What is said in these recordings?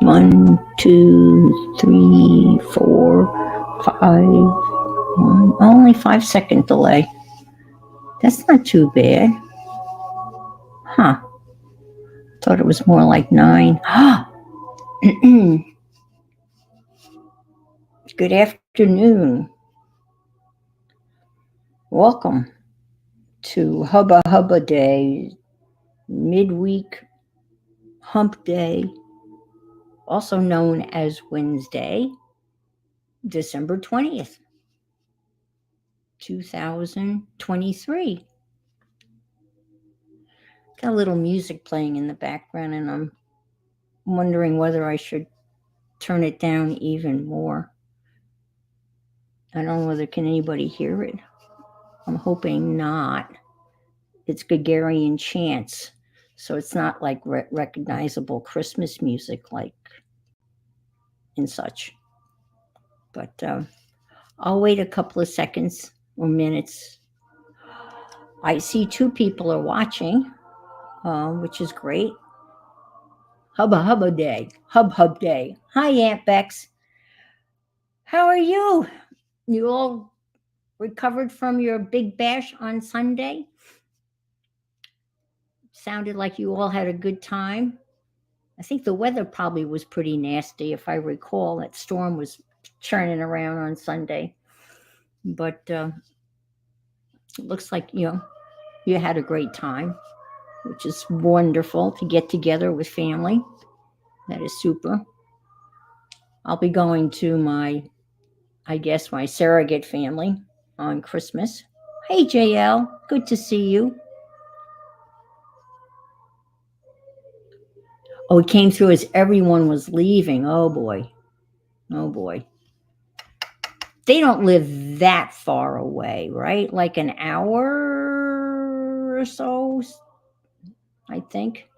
One, 2, 3, 4, 5. Only 5-second delay. That's not too bad. Huh. Thought it was more like 9. Good afternoon. Welcome to Hubba Hubba Day, midweek Hump Day, also known as Wednesday, December 20th, 2023. Got a little music playing in the background, and I'm wondering whether I should turn it down even more. I don't know whether can anybody hear it. I'm hoping not. It's Gregorian chants, so it's not like recognizable Christmas music like and such. But I'll wait a couple of seconds or minutes. I see 2 people are watching, which is great. Hubba Hubba Day. Hub Day. Hi, Aunt Bex. How are you? You all recovered from your big bash on Sunday? Sounded like you all had a good time. I think the weather probably was pretty nasty, if I recall. That storm was churning around on Sunday. But it looks like, you had a great time, which is wonderful to get together with family. That is super. I'll be going to my surrogate family on Christmas. Hey, JL, good to see you. Oh, it came through as everyone was leaving. Oh, boy. Oh, boy. They don't live that far away, right? Like an hour or so, I think.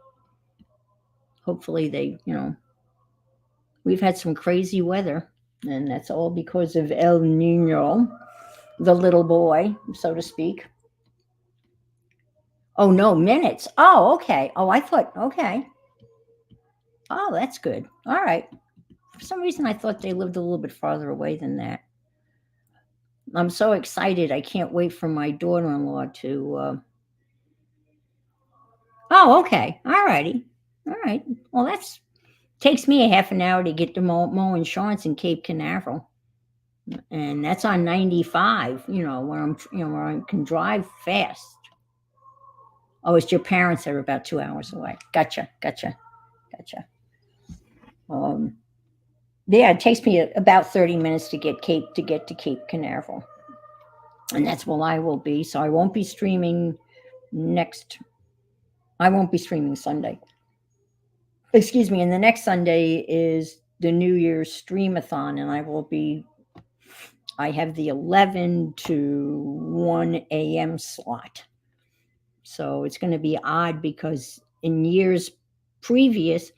Hopefully they, we've had some crazy weather, and that's all because of El Nino, the little boy, so to speak. Oh, no, minutes. Oh, okay. Oh, I thought, okay. Oh, that's good. All right. For some reason, I thought they lived a little bit farther away than that. I'm so excited. I can't wait for my daughter-in-law to... Oh, okay. All righty. All right. Well, that's takes me a half an hour to get to Mo Insurance in Cape Canaveral. And that's on 95, where I can drive fast. Oh, it's your parents that are about 2 hours away. Gotcha. Yeah, it takes me about 30 minutes to get to Cape Canaveral. And that's where I will be. So I won't be streaming Sunday. Excuse me. And the next Sunday is the New Year's Streamathon, and I have the 11 to 1 a.m. slot. So it's going to be odd because in years previous,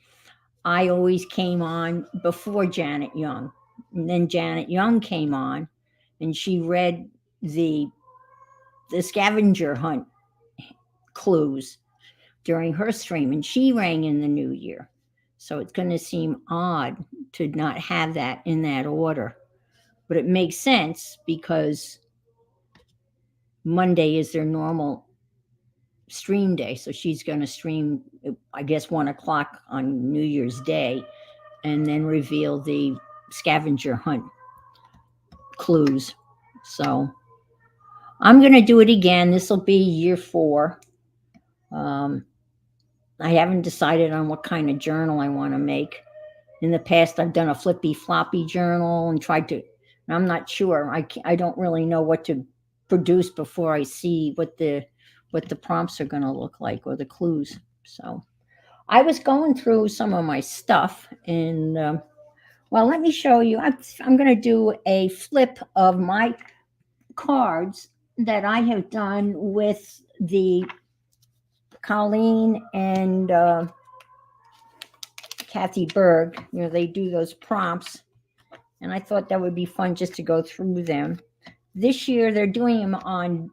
I always came on before Janet Young. And then Janet Young came on, and she read the scavenger hunt clues during her stream, and she rang in the new year. So it's going to seem odd to not have that in that order. But it makes sense because Monday is their normal stream day. So she's going to stream, I guess, 1 o'clock on New Year's Day, and then reveal the scavenger hunt clues. So I'm going to do it again. This will be year 4. I haven't decided on what kind of journal I want to make. In the past, I've done a flippy floppy journal and tried to, and I'm not sure. I don't really know what to produce before I see what the prompts are going to look like, or the clues. So I was going through some of my stuff, and well, let me show you. I'm going to do a flip of my cards that I have done with the Colleen and Kathy Berg. They do those prompts, and I thought that would be fun just to go through them. This year, they're doing them on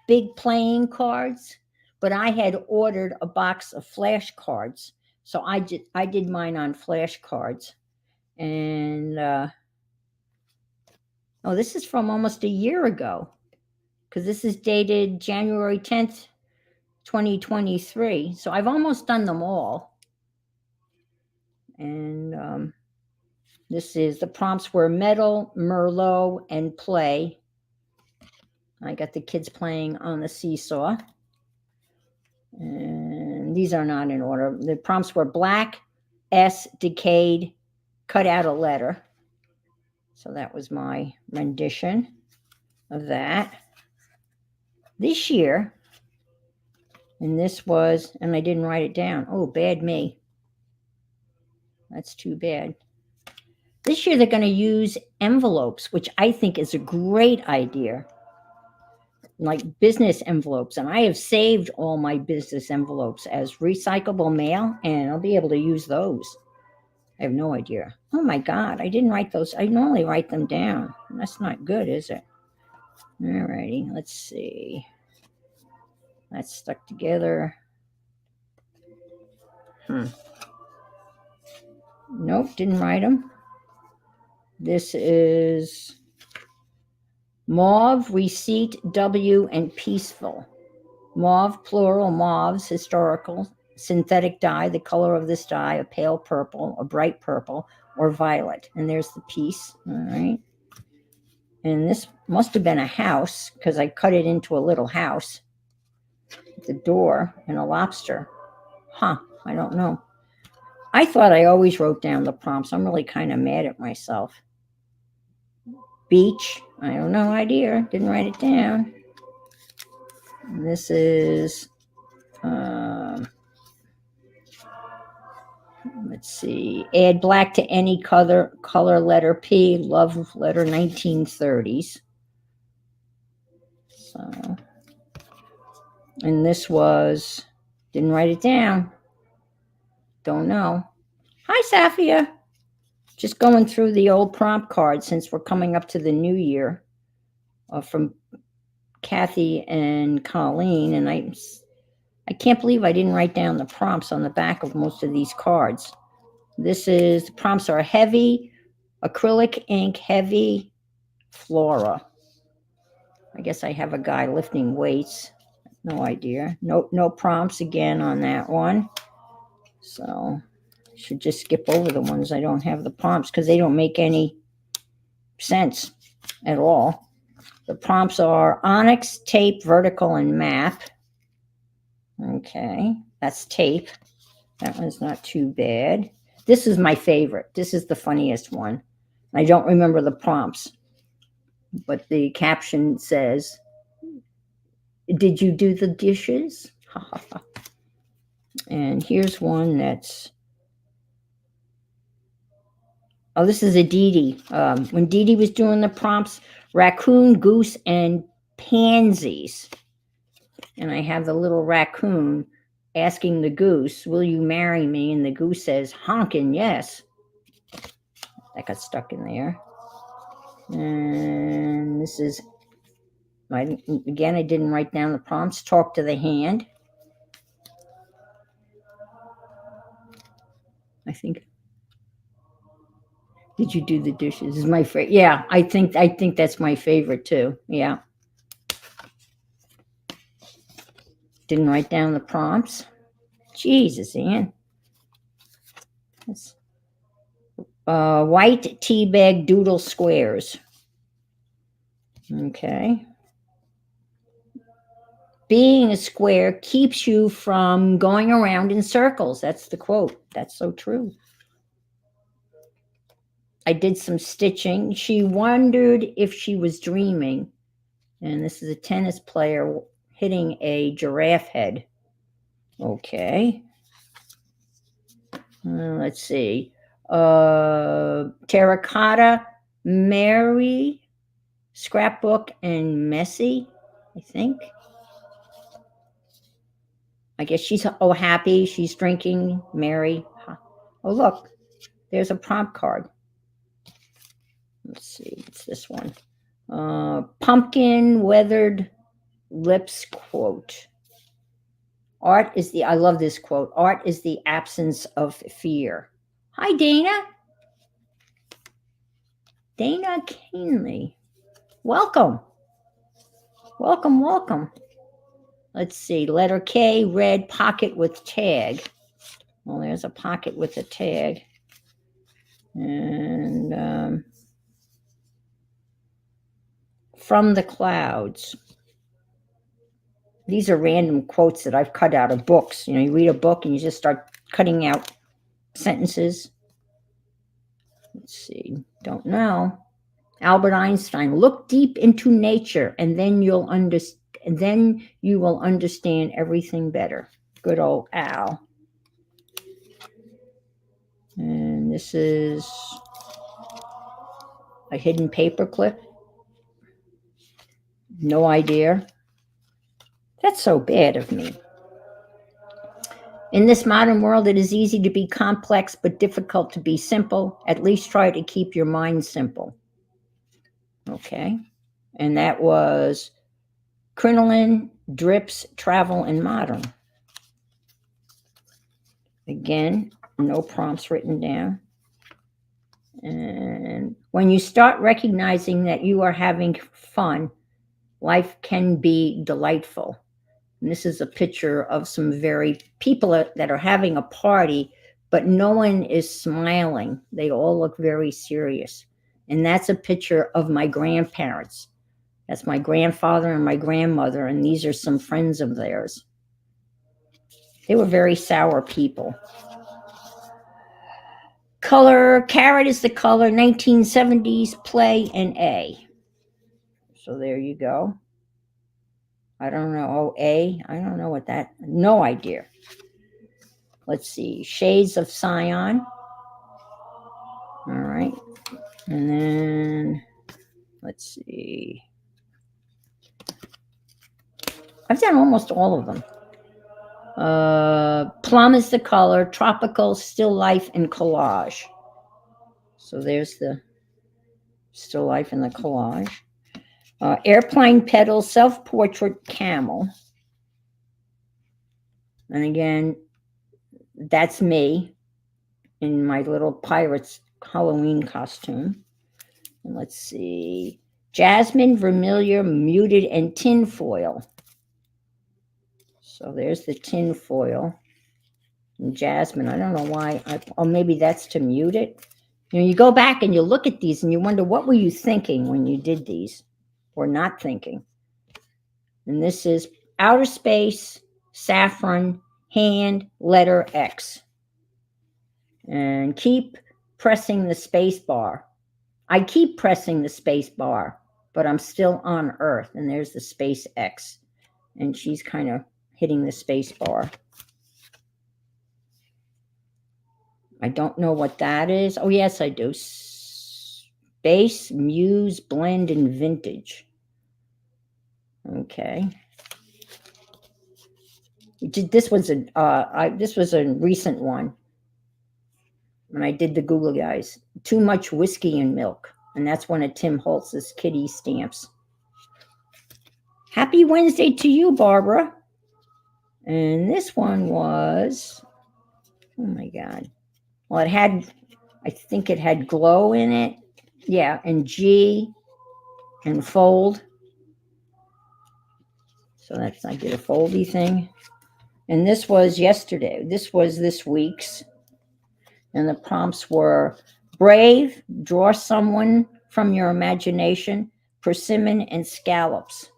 big playing cards, but I had ordered a box of flashcards. So I did mine on flashcards. And oh, this is from almost a year ago, because this is dated January 10th, 2023. So I've almost done them all. And this is, the prompts were metal, Merlot, and play. I got the kids playing on the seesaw. And these are not in order. The prompts were black, S, decayed, cut out a letter. So that was my rendition of that. This year, and this was, and I didn't write it down. Oh, bad me. That's too bad. This year they're going to use envelopes, which I think is a great idea. Like business envelopes. And I have saved all my business envelopes as recyclable mail, and I'll be able to use those. I have no idea. Oh my God, I didn't write those. I normally write them down. That's not good, is it? All righty, let's see. That's stuck together. Nope, didn't write them. This is mauve, receipt, W, and peaceful. Mauve, plural, mauves, historical, synthetic dye, the color of this dye, a pale purple, a bright purple, or violet. And there's the piece, all right. And this must have been a house, because I cut it into a little house. The door and a lobster. Huh, I don't know. I thought I always wrote down the prompts. I'm really kind of mad at myself. Beach, I have no idea. Didn't write it down. And this is, let's see, add black to any color, letter P, love letter, 1930s. So, and this was, didn't write it down. Don't know. Hi, Safia. Just going through the old prompt cards since we're coming up to the new year, from Kathy and Colleen. And I can't believe I didn't write down the prompts on the back of most of these cards. This is, the prompts are heavy, acrylic ink, heavy, flora. I guess I have a guy lifting weights. No idea. No prompts again on that one. So I should just skip over the ones I don't have the prompts, because they don't make any sense at all. The prompts are onyx, tape, vertical, and map. Okay, that's tape. That one's not too bad. This is my favorite. This is the funniest one. I don't remember the prompts, but the caption says, "Did you do the dishes?" And here's one that's, oh, this is a Dee Dee. When Dee Dee was doing the prompts, raccoon, goose, and pansies. And I have the little raccoon asking the goose, "Will you marry me?" And the goose says, "Honkin' yes." That got stuck in there. And this is, again, I didn't write down the prompts. Talk to the hand. I think. Did you do the dishes? Is my favorite. Yeah, I think that's my favorite too. Yeah. Didn't write down the prompts. Jesus, Ann. White tea bag doodle squares. Okay. Being a square keeps you from going around in circles. That's the quote. That's so true. I did some stitching. She wondered if she was dreaming. And this is a tennis player hitting a giraffe head. Okay. Let's see. Terracotta, Mary, Scrapbook, and Messy, I think. I guess she's, oh, happy. She's drinking, Mary. Oh, look, there's a prompt card. Let's see, it's this one. Pumpkin weathered lips quote. I love this quote, art is the absence of fear. Hi, Dana. Dana Canley. Welcome. Welcome, welcome. Let's see, letter K, red pocket with tag. Well, there's a pocket with a tag. And from the clouds. These are random quotes that I've cut out of books. You know, you read a book and you just start cutting out sentences. Let's see, don't know. Albert Einstein, look deep into nature and then you will understand everything better. Good old Al. And this is a hidden paper clip. No idea. That's so bad of me. In this modern world, it is easy to be complex but difficult to be simple. At least try to keep your mind simple. Okay. And that was Crinoline, Drips, Travel, and Modern. Again, no prompts written down. And when you start recognizing that you are having fun, life can be delightful. And this is a picture of some very people that are having a party, but no one is smiling. They all look very serious. And that's a picture of my grandparents. That's my grandfather and my grandmother, and these are some friends of theirs. They were very sour people. Color, carrot is the color, 1970s, play, and A. So there you go. I don't know. Oh, A. I don't know what that, no idea. Let's see. Shades of Cyan. All right. And then, let's see. I've done almost all of them. Plum is the color, tropical, still life, and collage. So there's the still life and the collage. Airplane pedal, self-portrait, camel. And again, that's me in my little pirate's Halloween costume. And let's see. Jasmine, vermilion, muted, and tin foil. So there's the tin foil. And jasmine, I don't know why. Oh, maybe that's to mute it. You know, you go back and you look at these and you wonder, what were you thinking when you did these? Or not thinking? And this is outer space, saffron, hand, letter X. And keep pressing the space bar. I keep pressing the space bar, but I'm still on Earth. And there's the space X. And she's kind of hitting the space bar. I don't know what that is. Oh, yes, I do. Space, muse, blend, and vintage. Okay. This was a recent one. When I did the Google guys. Too much whiskey and milk. And that's one of Tim Holtz's kitty stamps. Happy Wednesday to you, Barbara. And this one was, oh my God. Well, it had, I think it had glow in it. Yeah, and G and fold. So that's, I did a foldy thing. And this was yesterday. This was this week's. And the prompts were brave, draw someone from your imagination, persimmon, and scallops.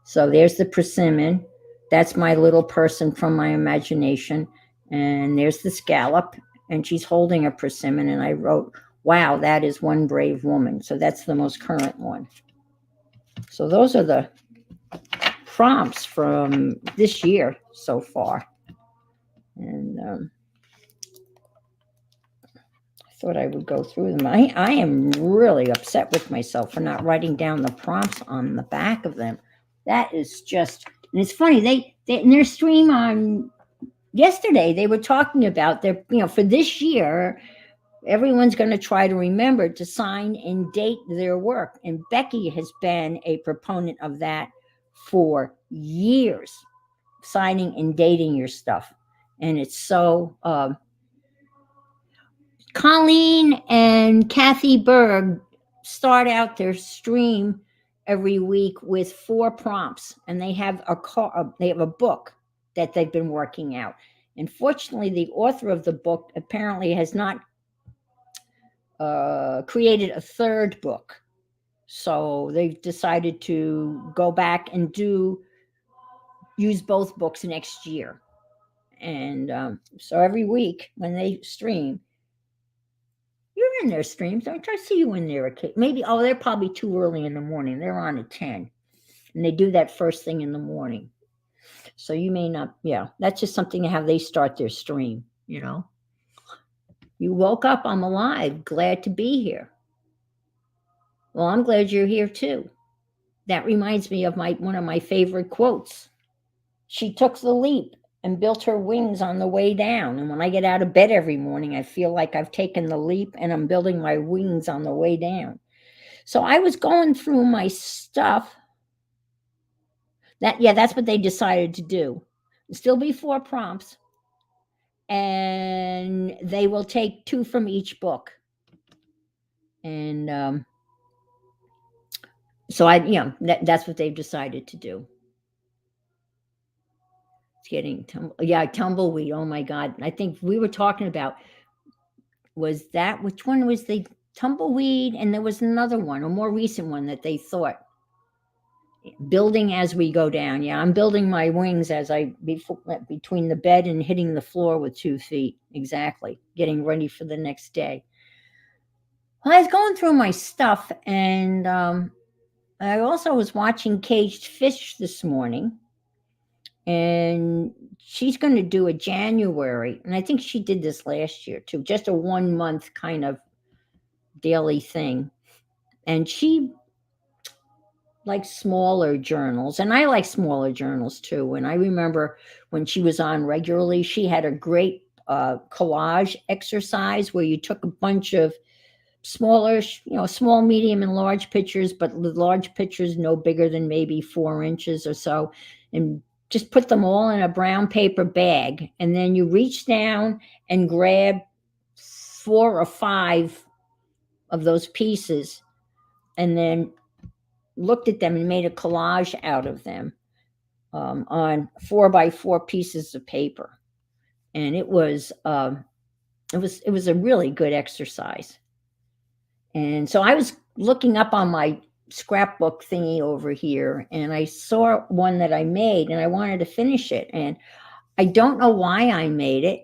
So there's the persimmon. That's my little person from my imagination. And there's the scallop. And she's holding a persimmon. And I wrote, wow, that is one brave woman. So that's the most current one. So those are the prompts from this year so far. And I thought I would go through them. I am really upset with myself for not writing down the prompts on the back of them. That is just, and it's funny, they in their stream on yesterday, they were talking about their, you know, for this year, everyone's going to try to remember to sign and date their work. And Becky has been a proponent of that for years. signing and dating your stuff. And it's so Colleen and Kathy Berg start out their stream every week with 4 prompts, and they have a book that they've been working out. Unfortunately, the author of the book apparently has not created a 3rd book, so they've decided to go back and use both books next year. And so every week when they stream, you're in their streams. Don't I see you in there? Maybe, they're probably too early in the morning. They're on at 10. And they do that first thing in the morning. So you may not, that's just something to have they start their stream, You woke up, I'm alive, glad to be here. Well, I'm glad you're here too. That reminds me of one of my favorite quotes. She took the leap and built her wings on the way down. And when I get out of bed every morning, I feel like I've taken the leap and I'm building my wings on the way down. So I was going through my stuff. That's what they decided to do. Still be 4 prompts. And they will take 2 from each book. And so that's what they've decided to do. It's getting tumbleweed. Oh my God. I think we were talking about, which one was the tumbleweed? And there was another one, a more recent one that they thought. Building as we go down. Yeah, I'm building my wings as between the bed and hitting the floor with 2 feet. Exactly. Getting ready for the next day. Well, I was going through my stuff, and I also was watching Caged Fish this morning, and she's going to do a January, and I think she did this last year too, just a 1 month kind of daily thing. And she likes smaller journals, and I like smaller journals too. And I remember when she was on regularly, she had a great collage exercise where you took a bunch of smaller, small, medium, and large pictures, but the large pictures no bigger than maybe 4 inches or so, and just put them all in a brown paper bag. And then you reach down and grab 4 or 5 of those pieces, and then looked at them and made a collage out of them on 4x4 pieces of paper. And it was a really good exercise. And so I was looking up on my scrapbook thingy over here, and I saw one that I made, and I wanted to finish it. And I don't know why I made it.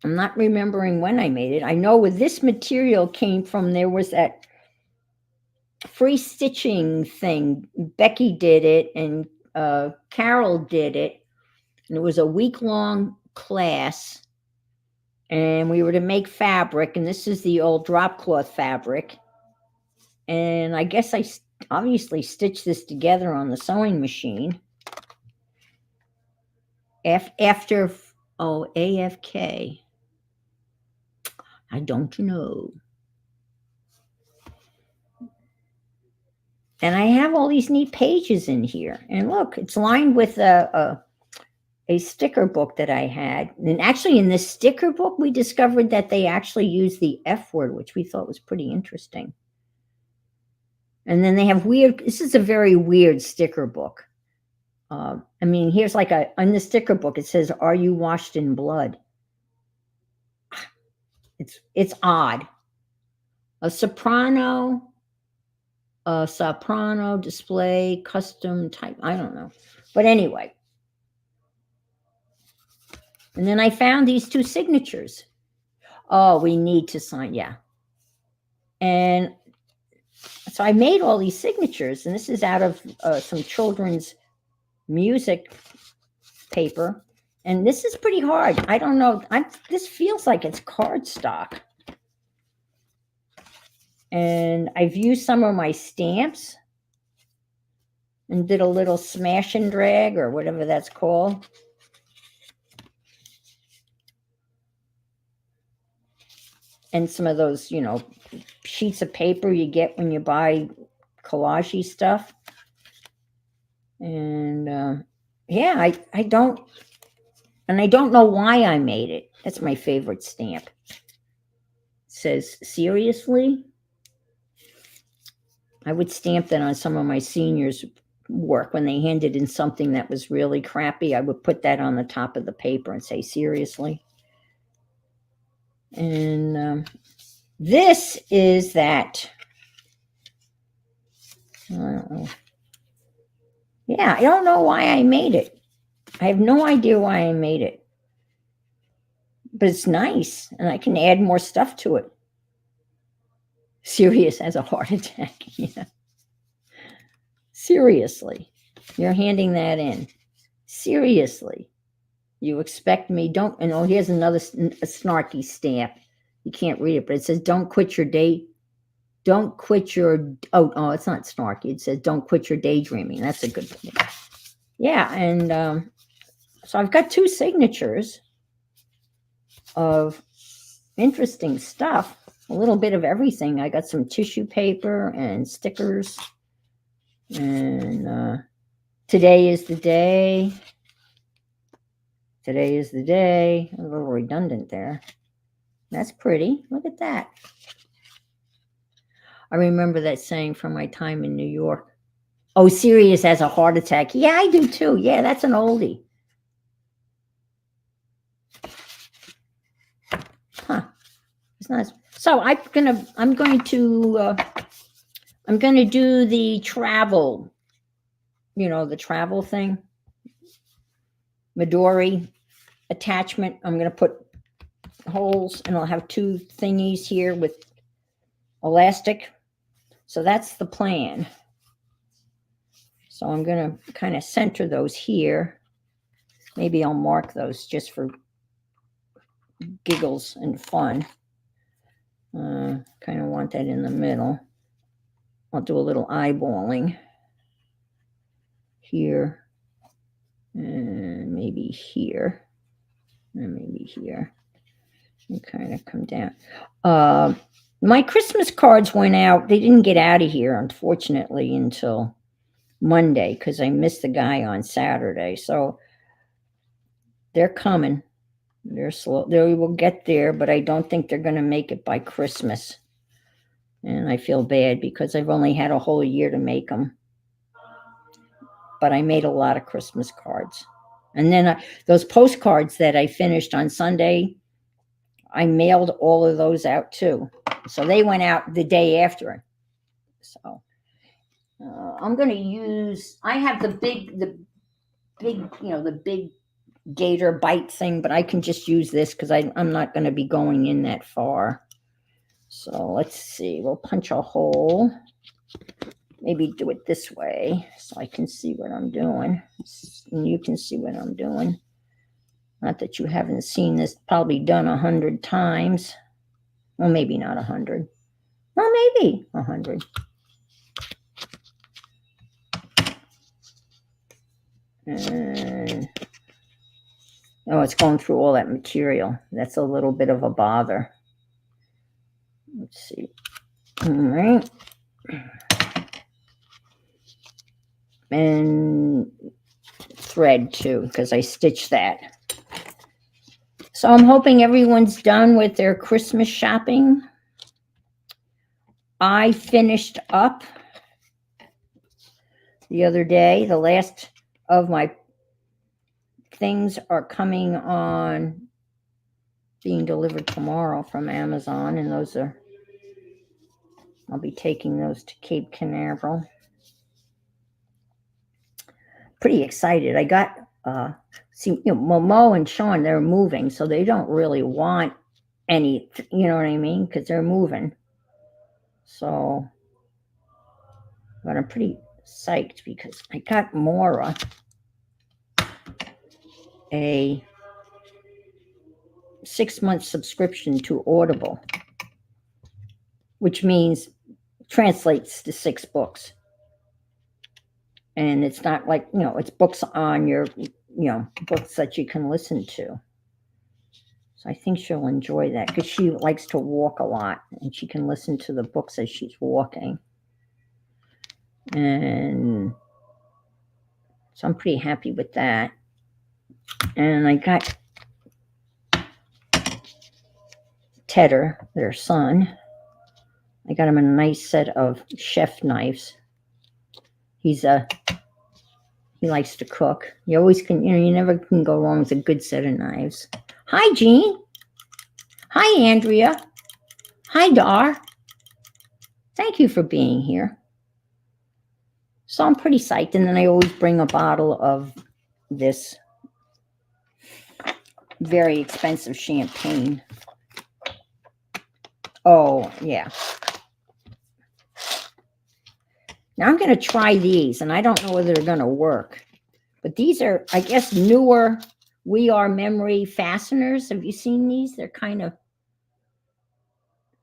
I'm not remembering when I made it. I know where this material came from. There was that free stitching thing. Becky did it, and Carol did it. And it was a week-long class. And we were to make fabric, and this is the old drop cloth fabric. And I guess I obviously stitched this together on the sewing machine. After AFK. I don't know. And I have all these neat pages in here. And look, it's lined with a sticker book that I had. And actually in this sticker book, we discovered that they actually use the F word, which we thought was pretty interesting. And then they have this is a very weird sticker book. I mean, here's on the sticker book, it says, "Are you washed in blood?" It's odd. A soprano display, custom type. I don't know. But anyway. And then I found these 2 signatures. Oh, we need to sign. Yeah. And so I made all these signatures, and this is out of some children's music paper. And this is pretty hard. I don't know. This feels like it's cardstock. And I've used some of my stamps and did a little smash and drag, or whatever that's called. And some of those, sheets of paper you get when you buy collage-y stuff. And yeah, I don't, and I don't know why I made it. That's my favorite stamp. It says, seriously? I would stamp that on some of my seniors' work when they handed in something that was really crappy. I would put that on the top of the paper and say, seriously? And this is that, I don't know. Yeah, I don't know why I made it. I have no idea why I made it. But it's nice, and I can add more stuff to it. Serious as a heart attack. Yeah. Seriously, you're handing that in. Seriously, you expect me? Don't. And oh, here's another a snarky stamp. You can't read it, but it says, "Don't quit your day. Don't quit your." Oh, it's not snarky. It says, "Don't quit your daydreaming." That's a good thing. Yeah, and so I've got 2 signatures of interesting stuff. A little bit of everything. I got some tissue paper and stickers. And today is the day. Today is the day. A little redundant there. That's pretty. Look at that. I remember that saying from my time in New York. Oh, serious as a heart attack. Yeah, I do too. Yeah, that's an oldie. Huh. It's nice. So I'm going to do the travel, the travel thing. Midori attachment. I'm going to put holes, and I'll have 2 thingies here with elastic. So that's the plan. So I'm going to kind of center those here. Maybe I'll mark those just for giggles and fun. Kind of want that in the middle. I'll do a little eyeballing here, and maybe here, and maybe here, and kind of come down. My Christmas cards went out. They didn't get out of here, unfortunately, until Monday, because I missed the guy on Saturday. So they're coming. They're slow. They will get there, but I don't think they're going to make it by Christmas. And I feel bad because I've only had a whole year to make them. But I made a lot of Christmas cards. And then those postcards that I finished on Sunday, I mailed all of those out too. So they went out the day after. So I'm going to use, I have the big, the big gator bite thing, but I can just use this because I'm not going to be going in that far. So let's see, we'll punch a hole. Maybe do it this way so I can see what I'm doing. And you can see what I'm doing. Not that you haven't seen this probably done 100 times. Well, maybe not 100. Well, maybe 100. And oh, it's going through all that material. That's a little bit of a bother. Let's see. All right. And thread too, because I stitched that. So I'm hoping everyone's done with their Christmas shopping. I finished up the other day. The last of my things are coming on, being delivered tomorrow from Amazon, and those are, I'll be taking those to Cape Canaveral. Pretty excited. I got Momo and Sean, they're moving, so they don't really want any, you know what I mean, because they're moving. So, but I'm pretty psyched because I got Mora a 6-month subscription to Audible, which means translates to 6 books. And it's not like, it's books on your, books that you can listen to. So I think she'll enjoy that because she likes to walk a lot and she can listen to the books as she's walking. And So I'm pretty happy with that. And I got Tedder, their son. I got him a nice set of chef knives. He likes to cook. You always can, you never can go wrong with a good set of knives. Hi, Jean. Hi, Andrea. Hi, Dar. Thank you for being here. So I'm pretty psyched. And then I always bring a bottle of this very expensive champagne. Oh, yeah. Now I'm going to try these, and I don't know whether they're going to work. But these are, I guess, newer We Are Memory fasteners. Have you seen these? They're kind of...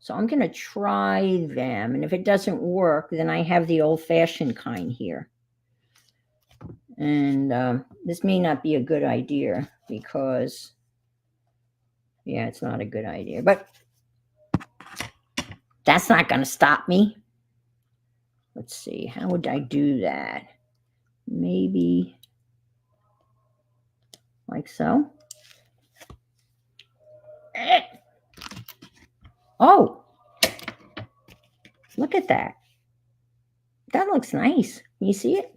So I'm going to try them. And if it doesn't work, then I have the old-fashioned kind here. And this may not be a good idea because, yeah, it's not a good idea. But that's not going to stop me. Let's see. How would I do that? Maybe like so. Oh, look at that. That looks nice. You see it?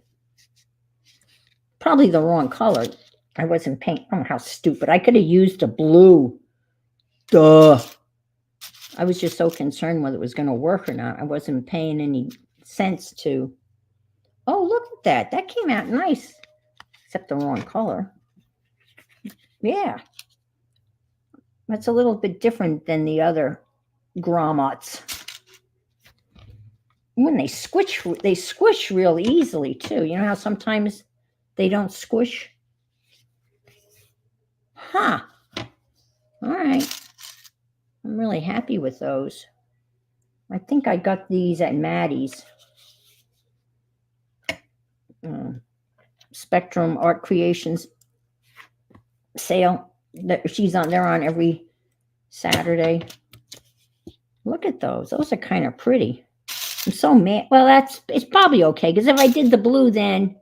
Probably the wrong color. I wasn't painting. Oh, how stupid. I could have used a blue. Duh. I was just so concerned whether it was going to work or not. I wasn't paying any sense to. Oh, look at that. That came out nice. Except the wrong color. Yeah. That's a little bit different than the other grommets. When they squish real easily too. You know how sometimes they don't squish? Huh. All right. I'm really happy with those. I think I got these at Maddie's. Spectrum Art Creations sale. They're on every Saturday. Look at those. Those are kind of pretty. I'm so mad. Well, it's probably okay, because if I did the blue, then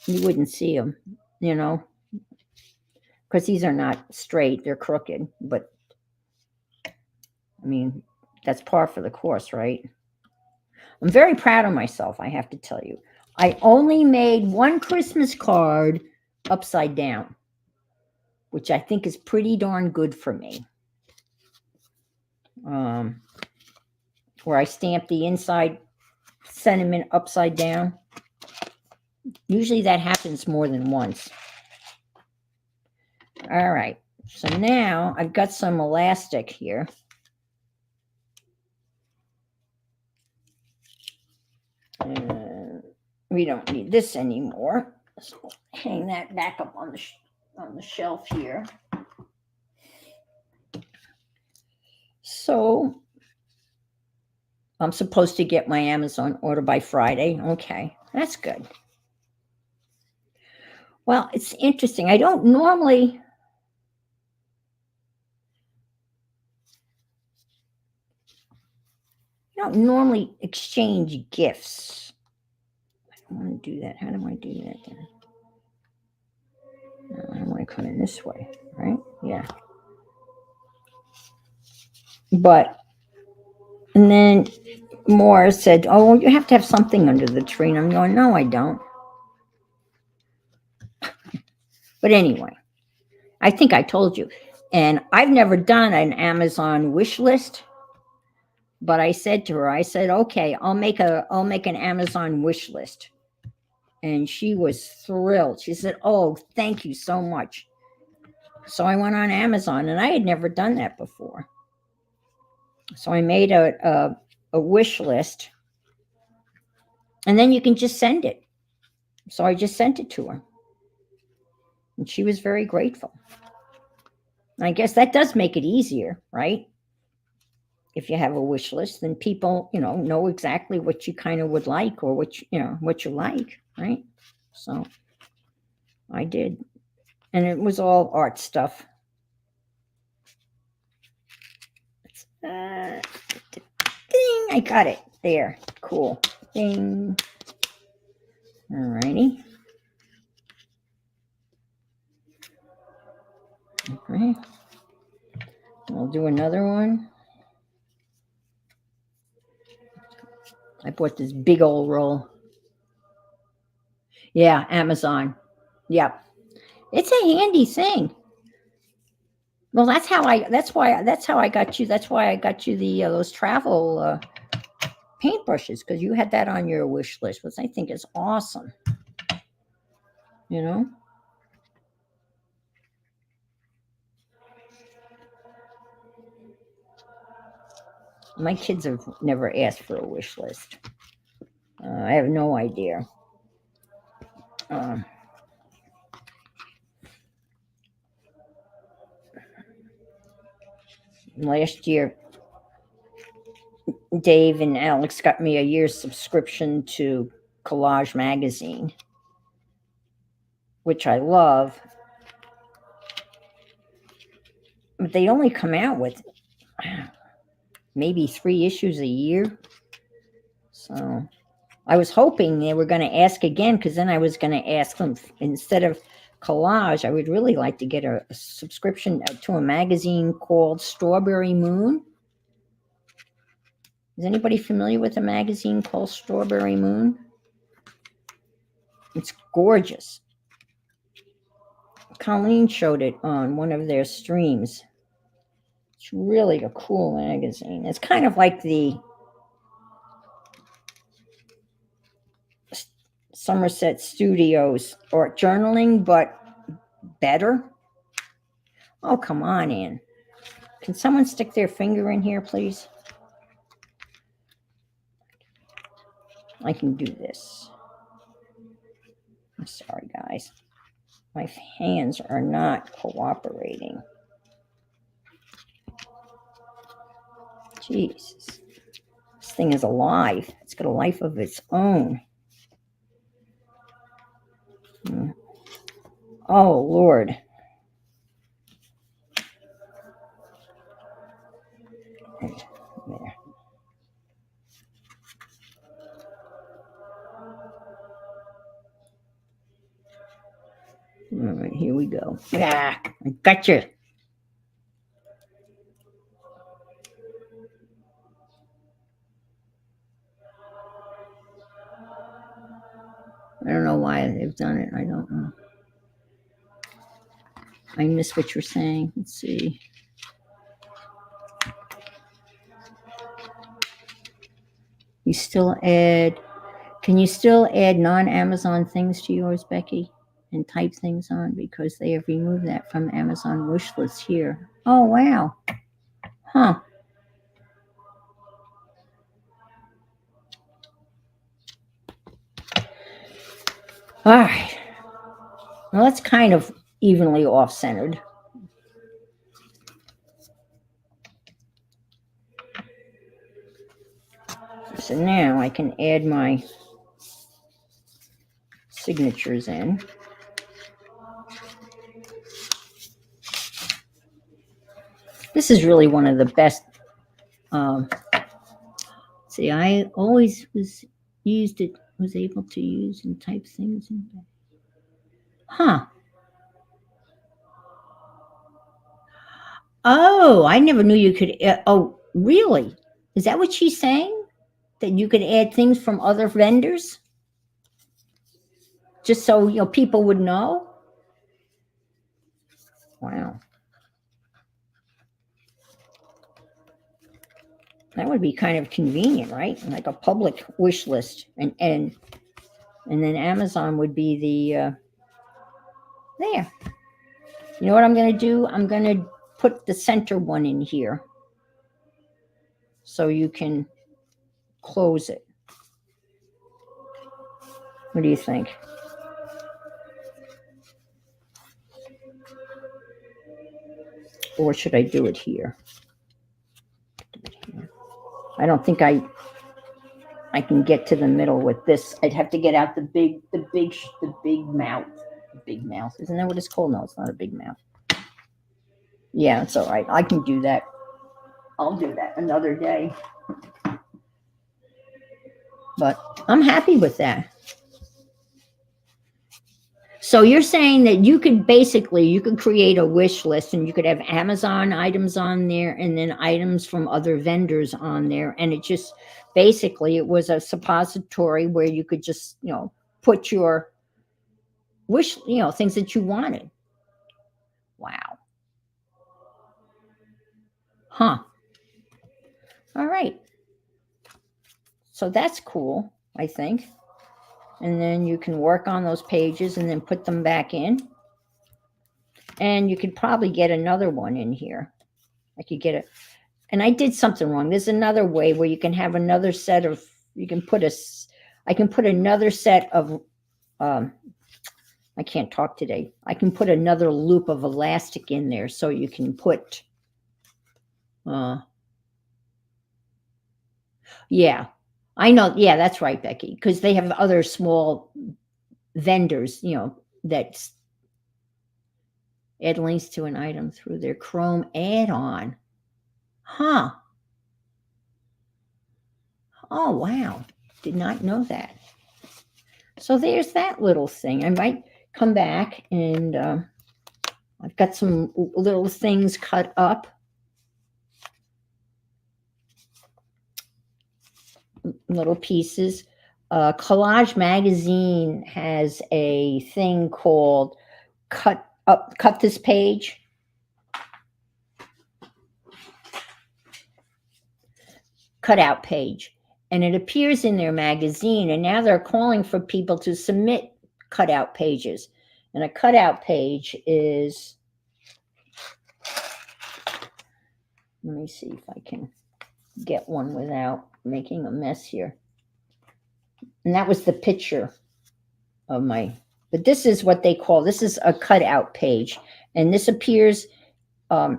you wouldn't see them, because these are not straight, they're crooked. But I mean, that's par for the course, right? I'm very proud of myself, I have to tell you. I only made one Christmas card upside down, which I think is pretty darn good for me. Where I stamp the inside sentiment upside down. Usually that happens more than once. All right. So now I've got some elastic here. We don't need this anymore. So hang that back up on the shelf here. So I'm supposed to get my Amazon order by Friday. Okay, that's good. Well, it's interesting. I don't normally exchange gifts. I don't want to do that. How do I do that then? I want to come in this way, right? Yeah. And then Moore said, oh, well, you have to have something under the tree. And I'm going, no, I don't. But anyway, I think I told you. And I've never done an Amazon wish list. But I said to her, okay, I'll make an Amazon wish list. And she was thrilled. She said, oh, thank you so much. So I went on Amazon, and I had never done that before. So I made a wish list, and then you can just send it. So I just sent it to her, and she was very grateful. And I guess that does make it easier, right? If you have a wish list, then people, know exactly what you kind of would like, or what you like, right? So I did, and it was all art stuff. Ding! I got it there. Cool. Ding. Alrighty. do another one. I bought this big old roll. Yeah, Amazon. Yep. It's a handy thing. Well, that's how I got you. That's why I got you the those travel paintbrushes, because you had that on your wish list, which I think is awesome. You know? My kids have never asked for a wish list. I have no idea. Last year, Dave and Alex got me a year's subscription to Collage magazine, which I love. But they only come out with maybe 3 issues a year. So I was hoping they were going to ask again, because then I was going to ask them, instead of Collage, I would really like to get a subscription to a magazine called Strawberry Moon. Is anybody familiar with a magazine called Strawberry Moon? It's gorgeous. Colleen showed it on one of their streams. It's really a cool magazine. It's kind of like the Somerset Studios or journaling, but better. Oh, come on in. Can someone stick their finger in here, please? I can do this. I'm sorry, guys. My hands are not cooperating. Jesus. This thing is alive. It's got a life of its own. Oh, Lord. There. All right, here we go. Ah, I got you. I don't know why they've done it. I don't know. I missed what you're saying. Let's see. You still add, can you still add non-Amazon things to yours, Becky? And type things on, because they have removed that from Amazon wish lists here. Oh, wow. Huh. All right. Well, that's kind of evenly off-centered. So now I can add my signatures in. This is really one of the best. See, I always was able to use and type things in. Huh. Oh, I never knew you could. Oh, really? Is that what she's saying? That you could add things from other vendors? Just so, people would know? Wow. That would be kind of convenient, right? Like a public wish list. And then Amazon would be the, there. You know what I'm going to do? I'm going to put the center one in here, so you can close it. What do you think? Or should I do it here? I don't think I can get to the middle with this. I'd have to get out the big mouth. The big mouth. Isn't that what it's called? No, it's not a big mouth. Yeah, it's all right. I can do that. I'll do that another day. But I'm happy with that. So you're saying that you could basically, you could create a wish list and you could have Amazon items on there and then items from other vendors on there. And it just, basically it was a suppository where you could just, put your wish, things that you wanted. Wow. Huh. All right. So that's cool, I think. And then you can work on those pages and then put them back in. And you could probably get another one in here. I could get it. And I did something wrong. There's another way where you can have another set of, I can put another set of, I can't talk today. I can put another loop of elastic in there so you can put, yeah, I know. Yeah, that's right, Becky, because they have other small vendors, that add links to an item through their Chrome add-on. Huh. Oh, wow. Did not know that. So there's that little thing. I might come back and I've got some little things cut up. Little pieces. Collage Magazine has a thing called Cut This Page. Cutout Page. And it appears in their magazine. And now they're calling for people to submit cutout pages. And a cutout page is, let me see if I can get one without making a mess here. And that was the picture of my, but this is what they call, this is a cutout page. And this appears in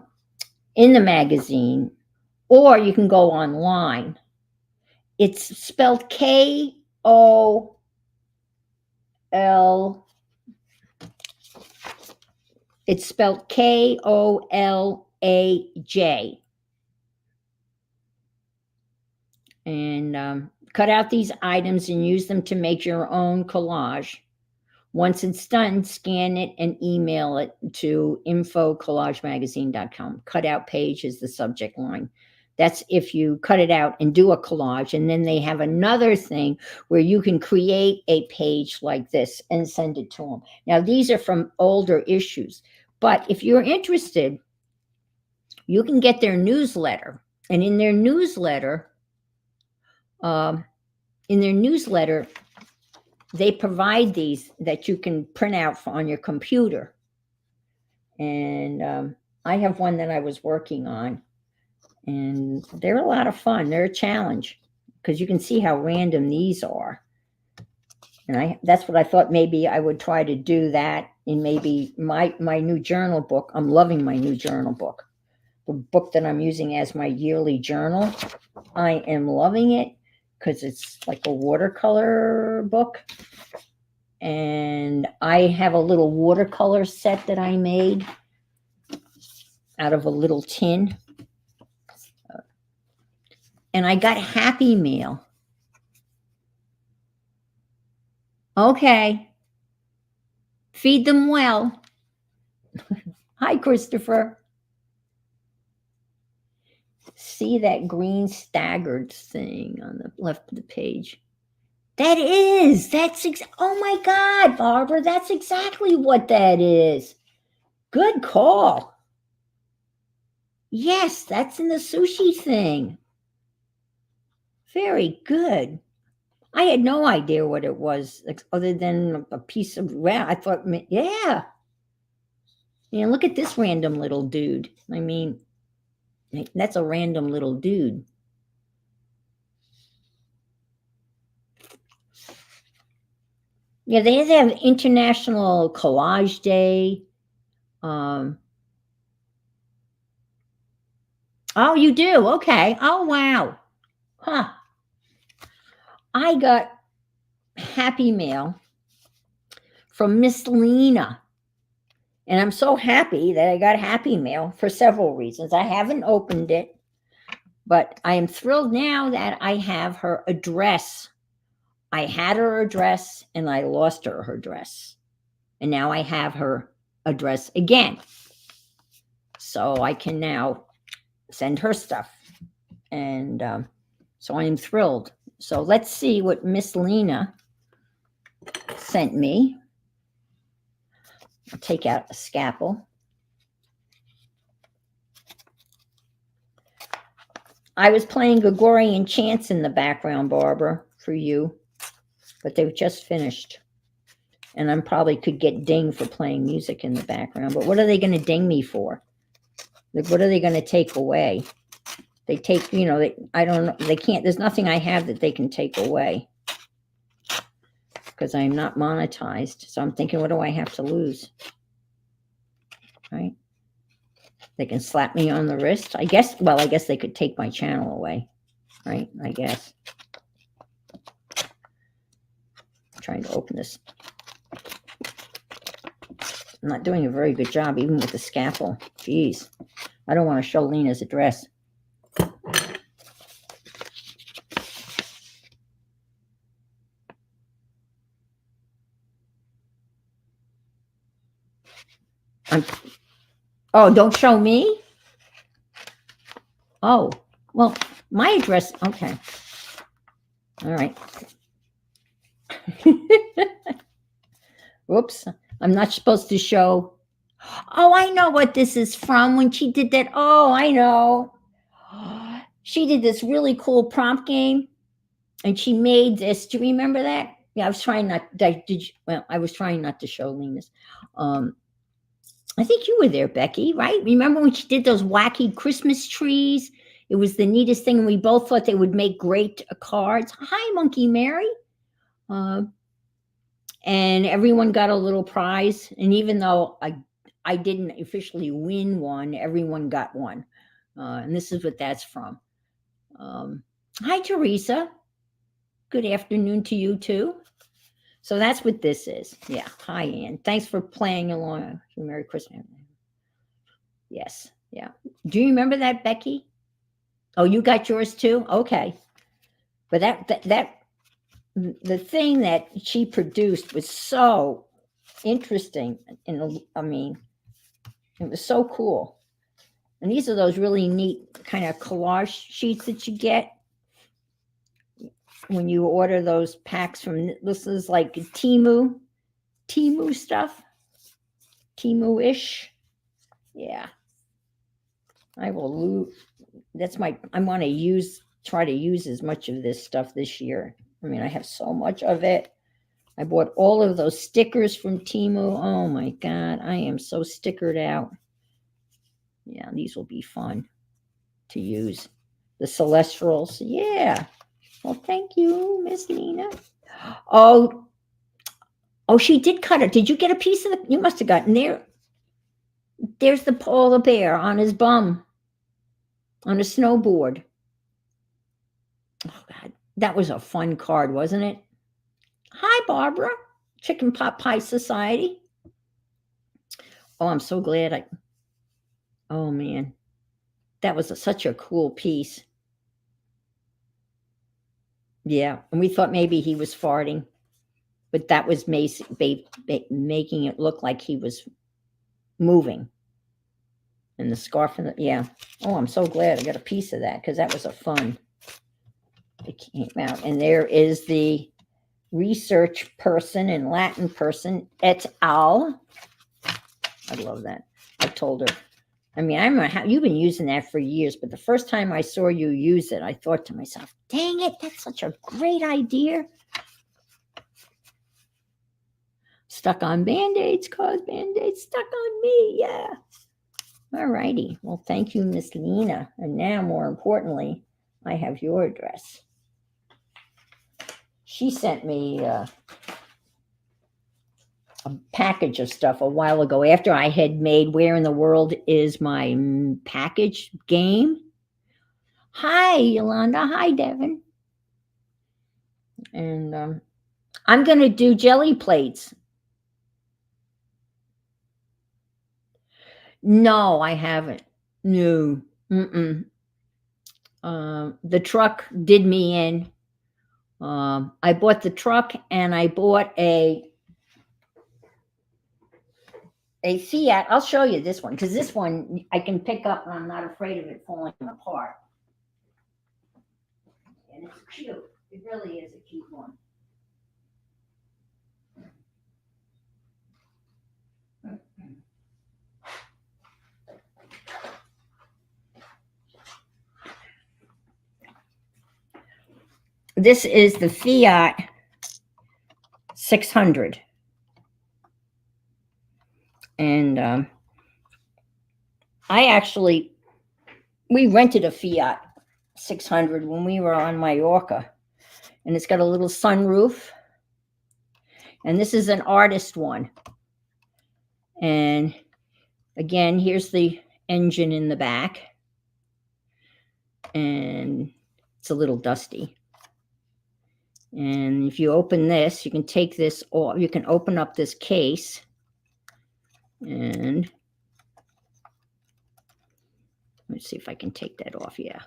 the magazine, or you can go online. It's spelled K-O-L, it's spelled K-O-L-A-J. And cut out these items and use them to make your own collage. Once it's done, scan it and email it to info@collagemagazine.com. Cutout page is the subject line. That's if you cut it out and do a collage. And then they have another thing where you can create a page like this and send it to them. Now, these are from older issues. But if you're interested, you can get their newsletter. And in their newsletter, they provide these that you can print out on your computer. And I have one that I was working on. And they're a lot of fun. They're a challenge because you can see how random these are. And that's what I thought maybe I would try to do that in maybe my new journal book. I'm loving my new journal book. The book that I'm using as my yearly journal. I am loving it because it's like a watercolor book. And I have a little watercolor set that I made out of a little tin. And I got Happy Meal. Okay. Feed them well. Hi, Christopher. See that green staggered thing on the left of the page? That's oh my God, Barbara, that's exactly what that is. Good call. Yes, that's in the sushi thing. Very good. I had no idea what it was other than a piece of rat. I thought, yeah. Yeah, look at this random little dude. I mean, that's a random little dude. Yeah, they have International Collage Day. Oh, you do? Okay. Oh, wow. Huh. I got Happy Mail from Miss Lena. And I'm so happy that I got Happy Mail for several reasons. I haven't opened it, but I am thrilled now that I have her address. I had her address and I lost her address. And now I have her address again. So I can now send her stuff. And so I'm thrilled. So let's see what Miss Lena sent me. I'll take out a scalpel. I was playing Gregorian chants in the background, Barbara, for you, but they've just finished. And I probably could get dinged for playing music in the background. But what are they going to ding me for? Like, what are they going to take away? They take, you know, I don't know. They can't. There's nothing I have that they can take away because I'm not monetized. So I'm thinking, what do I have to lose? Right? They can slap me on the wrist. I guess. Well, I guess they could take my channel away. Right? I guess. I'm trying to open this. I'm not doing a very good job, even with the scalpel. Jeez. I don't want to show Lena's address. Oh, don't show me? Oh, well, my address. Okay. All right. Whoops. I'm not supposed to show. Oh, I know what this is from when she did that. Oh, I know. She did this really cool prompt game and she made this. Do you remember that? Yeah, I was trying not. I was trying not to show Lena's. I think you were there, Becky, right? Remember when she did those wacky Christmas trees? It was the neatest thing. And we both thought they would make great cards. Hi, Monkey Mary. And everyone got a little prize. And even though I didn't officially win one, everyone got one. And this is what that's from. Hi, Teresa. Good afternoon to you, too. So that's what this is. Yeah. Hi, Ann. Thanks for playing along. Merry Christmas. Yes. Yeah. Do you remember that, Becky? Oh, you got yours too? Okay. But the thing that she produced was so interesting. And I mean, it was so cool. And these are those really neat kind of collage sheets that you get when you order those packs from, this is like Temu stuff, Temu-ish. Yeah. I will I want to try to use as much of this stuff this year. I mean, I have so much of it. I bought all of those stickers from Temu. Oh my God, I am so stickered out. Yeah, these will be fun to use. The Celestials. Yeah. Well, thank you, Miss Lena. Oh, she did cut it. Did you get a piece of you must have gotten there. There's the Paula Bear on his bum on a snowboard. Oh, God. That was a fun card, wasn't it? Hi, Barbara. Chicken Pot Pie Society. Oh, I'm so glad oh, man. That was such a cool piece. Yeah, and we thought maybe he was farting, but that was making it look like he was moving. And the scarf yeah. Oh, I'm so glad I got a piece of that because that was a fun. It came out. And there is the research person and Latin person, et al. I love that. I told her. I mean, I don't know how you've been using that for years, but the first time I saw you use it, I thought to myself, dang it, that's such a great idea. Stuck on Band-Aids, cause Band-Aids stuck on me. Yeah. All righty. Well, thank you, Miss Lena. And now, more importantly, I have your address. She sent me a package of stuff a while ago after I had made Where in the World Is My Package game. Hi, Yolanda. Hi, Devin. And I'm going to do jelly plates. No, I haven't. No. The truck did me in. I bought the truck and I bought a a Fiat. I'll show you this one because this one I can pick up and I'm not afraid of it falling apart. And it's cute. It really is a cute one. This is the Fiat 600. And we rented a Fiat 600 when we were on Mallorca. And it's got a little sunroof. And this is an artist one. And again, here's the engine in the back. And it's a little dusty. And if you open this, you can take this off. You can open up this case. And let's see if I can take that off. Yeah.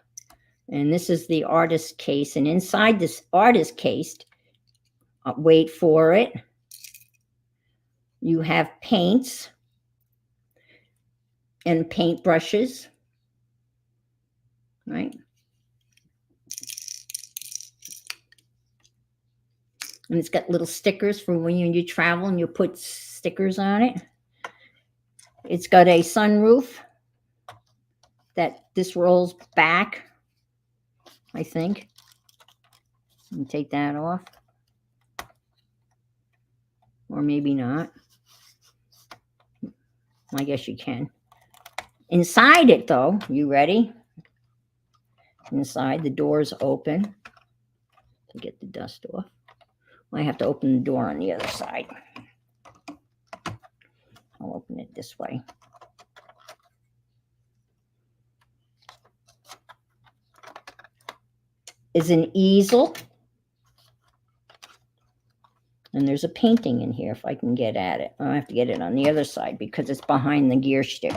And this is the artist case. And inside this artist case, wait for it, you have paints and paint brushes, right? And it's got little stickers for when you travel and you put stickers on it. It's got a sunroof that this rolls back, I think. Let me take that off. Or maybe not. I guess you can. Inside it, though, you ready? Inside, the door's open. To get the dust off. I have to open the door on the other side. I'll open it this way. Is an easel. And there's a painting in here if I can get at it. I have to get it on the other side because it's behind the gear stick.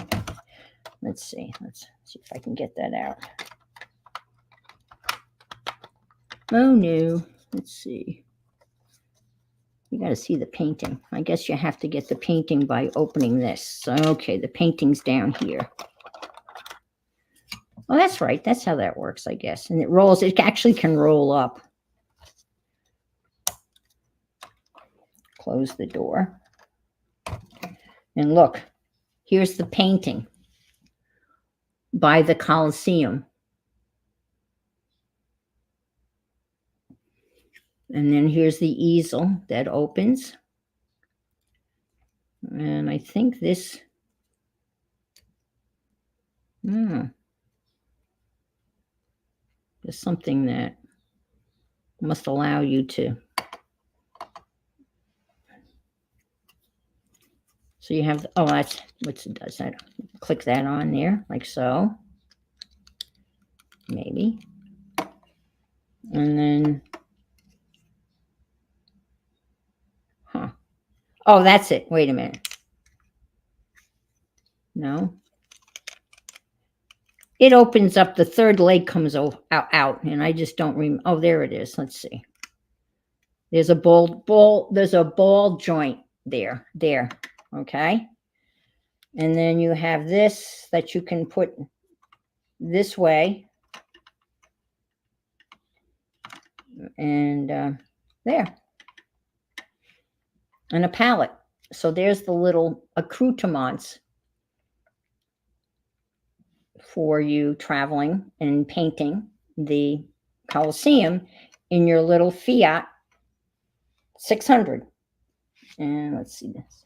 Let's see. Let's see if I can get that out. Oh, no. Let's see. You got to see the painting. I guess you have to get the painting by opening this. So, okay, the painting's down here. Oh, that's right. That's how that works, I guess. And it rolls. It actually can roll up. Close the door. And look, here's the painting by the Colosseum. And then here's the easel that opens. And I think this, there's something that must allow you to. So you have, oh, that's what it does. That click that on there like so. Maybe. And then, oh, that's it. Wait a minute. No. It opens up. The third leg comes out, and I just don't remember. Oh, there it is. Let's see. There's a there's a ball joint there. Okay. And then you have this that you can put this way. And there. And a palette. So there's the little accoutrements for you traveling and painting the Colosseum in your little Fiat 600. And let's see this.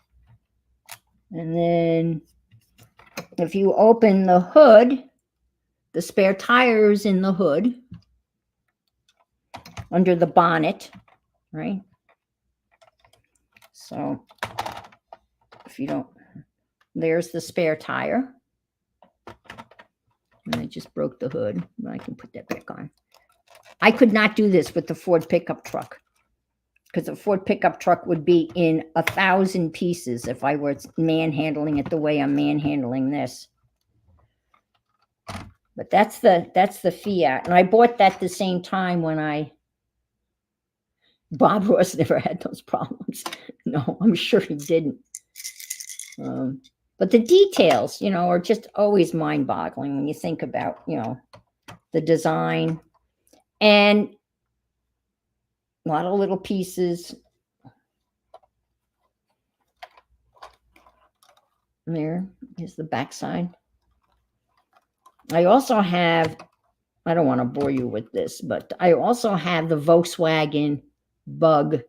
And then if you open the hood, the spare tire is in the hood under the bonnet, right? So if you don't, there's the spare tire. And I just broke the hood, but I can put that back on. I could not do this with the Ford pickup truck because the Ford pickup truck would be in 1,000 pieces if I were manhandling it the way I'm manhandling this. But that's the Fiat. And I bought that the same time when Bob Ross never had those problems. No, I'm sure he didn't. But the details, are just always mind-boggling when you think about, the design, and a lot of little pieces. There is the backside. I also have, I don't want to bore you with this, but I also have the Volkswagen Bug,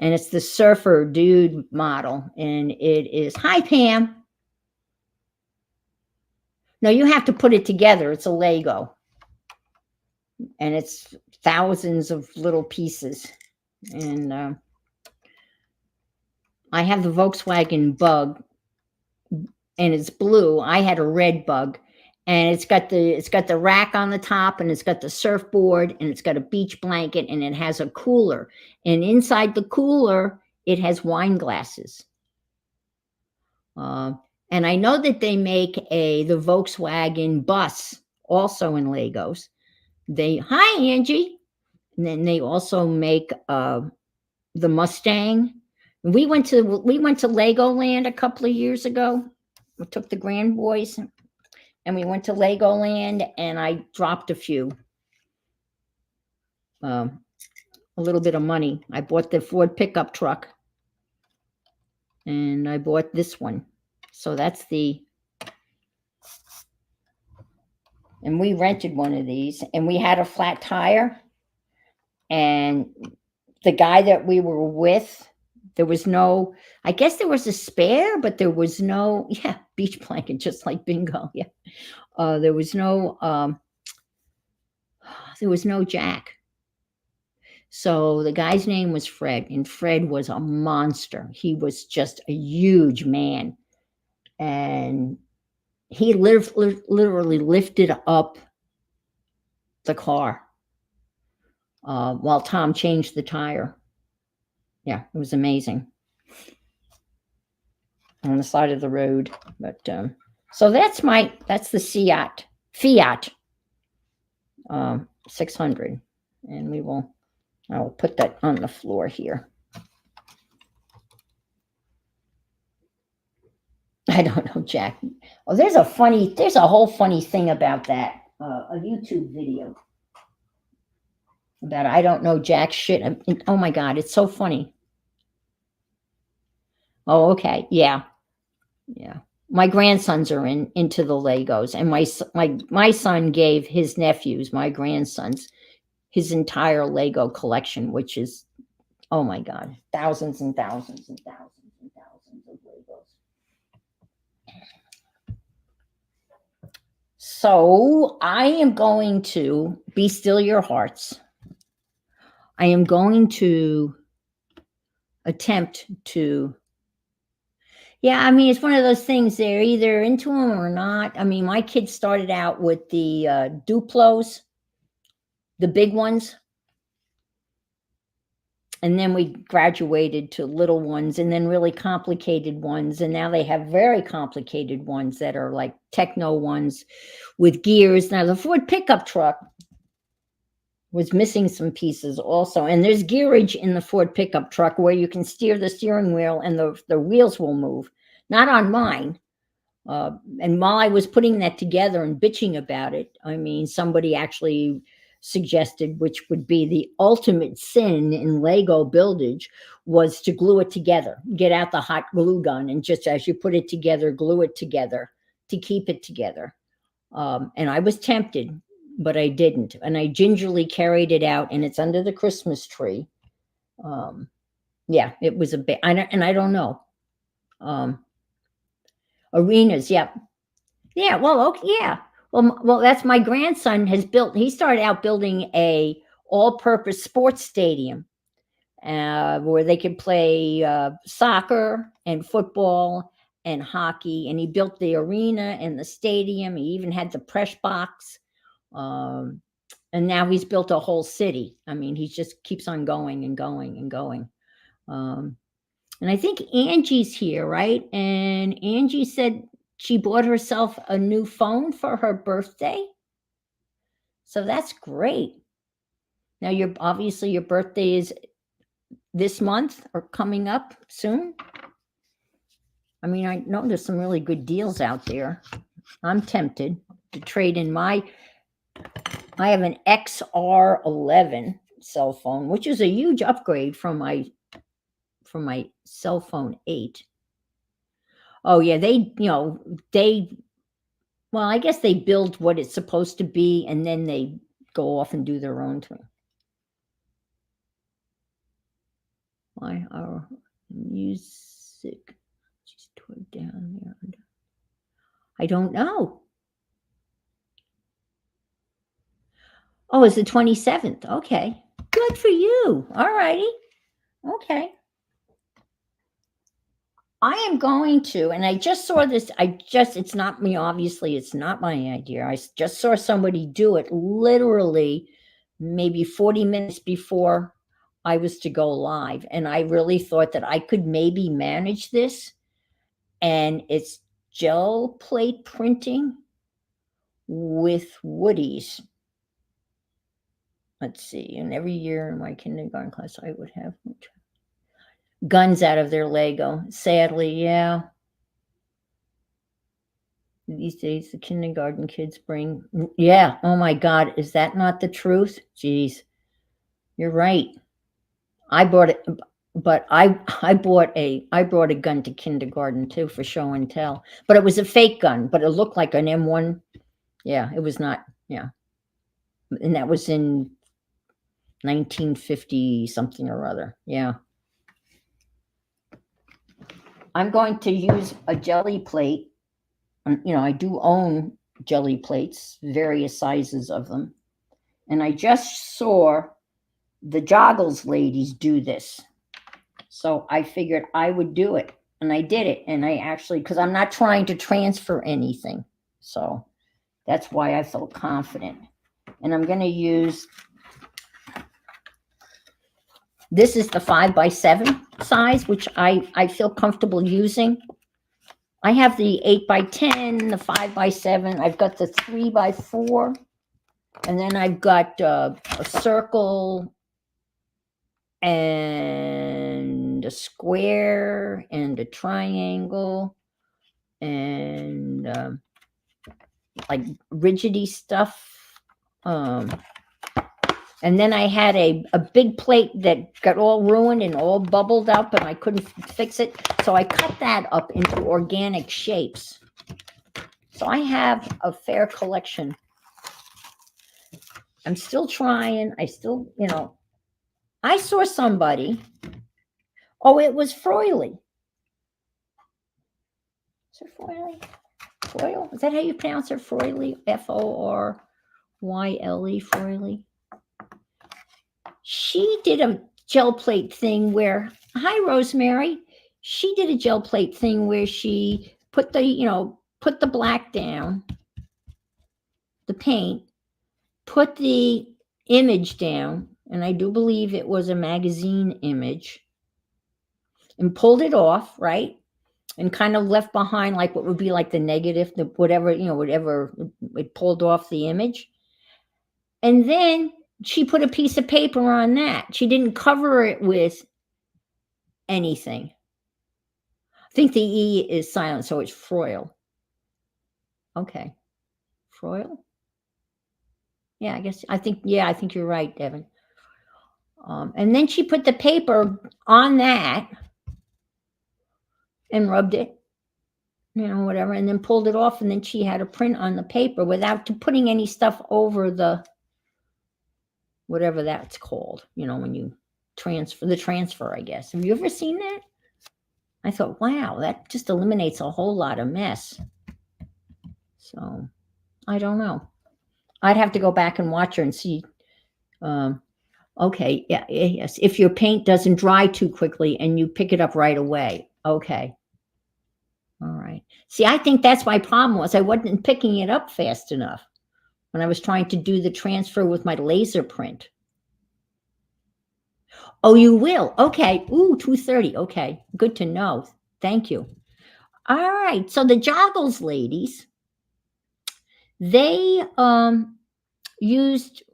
and it's the surfer dude model, and it is, hi Pam. No, you have to put it together. It's a Lego, and it's thousands of little pieces. And I have the Volkswagen Bug, and it's blue. I had a red Bug, and it's got the rack on the top, and it's got the surfboard, and it's got a beach blanket, and it has a cooler. And inside the cooler, it has wine glasses. And I know that they make the Volkswagen bus also in Legos. Hi Angie. And then they also make the Mustang. We went to Legoland a couple of years ago. We took the grand boys, and we went to Legoland, and I dropped a few. A little bit of money. I bought the Ford pickup truck, and I bought this one. So that's and we rented one of these, and we had a flat tire, and the guy that we were with, there was no, I guess there was a spare, but there was no, beach blanket, just like bingo. Yeah. There was no jack. So the guy's name was Fred, and Fred was a monster. He was just a huge man, and he literally lifted up the car while Tom changed the tire. Yeah, it was amazing. On the side of the road. But so that's the Fiat 600, and I will put that on the floor here. I don't know, Jack. Oh, there's a whole funny thing about that. A YouTube video about I don't know Jack shit. Oh my God, it's so funny. Oh, okay, yeah. My grandsons are into the Legos, and my son gave his nephews, my grandsons, his entire Lego collection, which is, oh my God, thousands and thousands and thousands and thousands of Legos. So I am going to be still your hearts. I am going to attempt to, I mean, it's one of those things, they're either into them or not. I mean, my kids started out with the Duplos, the big ones. And then we graduated to little ones, and then really complicated ones. And now they have very complicated ones that are like techno ones with gears. Now the Ford pickup truck was missing some pieces also. And there's gearage in the Ford pickup truck where you can steer the steering wheel and the wheels will move. Not on mine. And while I was putting that together and bitching about it, I mean, somebody actually suggested, which would be the ultimate sin in Lego buildage, was to glue it together. Get out the hot glue gun, and just as you put it together, glue it together to keep it together. And I was tempted, but I didn't. And I gingerly carried it out, and it's under the Christmas tree. It was a bit, and I don't know. Arenas, yeah. Well, okay, yeah. Well, that's my grandson has built. He started out building a all-purpose sports stadium where they could play soccer and football and hockey. And he built the arena and the stadium. He even had the press box. And now he's built a whole city. I mean, he just keeps on going and going and going. And I think Angie's here, right? And Angie said she bought herself a new phone for her birthday. So that's great. Now obviously your birthday is this month or coming up soon. I mean, I know there's some really good deals out there. I'm tempted to trade in I have an XR11 cell phone, which is a huge upgrade from my cell phone 8. Oh yeah, well, I guess they build what it's supposed to be and then they go off and do their own thing. Why our music just toward down there? I don't know. Oh, it's the 27th. Okay. Good for you. All righty. Okay. I am going to, and I just saw this. It's not me, obviously, it's not my idea. I just saw somebody do it literally maybe 40 minutes before I was to go live. And I really thought that I could maybe manage this. And it's gel plate printing with woodies. Let's see. And every year in my kindergarten class, I would have guns out of their Lego. Sadly, yeah. These days, the kindergarten kids bring, yeah. Oh my God, is that not the truth? Jeez, you're right. I bought it, but I brought a gun to kindergarten too for show and tell. But it was a fake gun, but it looked like an M1. Yeah, it was not. Yeah, and that was in 1950 something or other. Yeah. I'm going to use a jelly plate. I do own jelly plates, various sizes of them. And I just saw the Joggles ladies do this. So I figured I would do it. And I did it. And I actually, because I'm not trying to transfer anything. So that's why I felt confident. And I'm going to use, this is the 5x7 size, which I feel comfortable using. I have the 8x10, the 5x7. I've got the 3x4. And then I've got a circle and a square and a triangle and like rigidy stuff. And then I had a big plate that got all ruined and all bubbled up and I couldn't fix it. So I cut that up into organic shapes. So I have a fair collection. I'm still trying. I still, I saw somebody. Oh, it was Froily. Is it Froily? Froyle? Is that how you pronounce it? Froily? Foryle? Froily? She did a gel plate thing where, hi, Rosemary. She did a gel plate thing where she put the black down, the paint, put the image down, and I do believe it was a magazine image, and pulled it off, right? And kind of left behind like what would be like the negative, whatever it pulled off the image. And then she put a piece of paper on that. She didn't cover it with anything. I think the E is silent, so it's Froyle. Okay. Froyle? Yeah, I think you're right, Devin. And then she put the paper on that and rubbed it, whatever, and then pulled it off, and then she had a print on the paper without putting any stuff over the, whatever that's called, when you transfer, I guess. Have you ever seen that? I thought, wow, that just eliminates a whole lot of mess. So, I don't know. I'd have to go back and watch her and see. Okay, yes. If your paint doesn't dry too quickly and you pick it up right away. Okay. All right. See, I think that's my problem was I wasn't picking it up fast enough when I was trying to do the transfer with my laser print. Oh, you will? Okay. Ooh, 2:30. Okay. Good to know. Thank you. All right. So the Joggles ladies, they used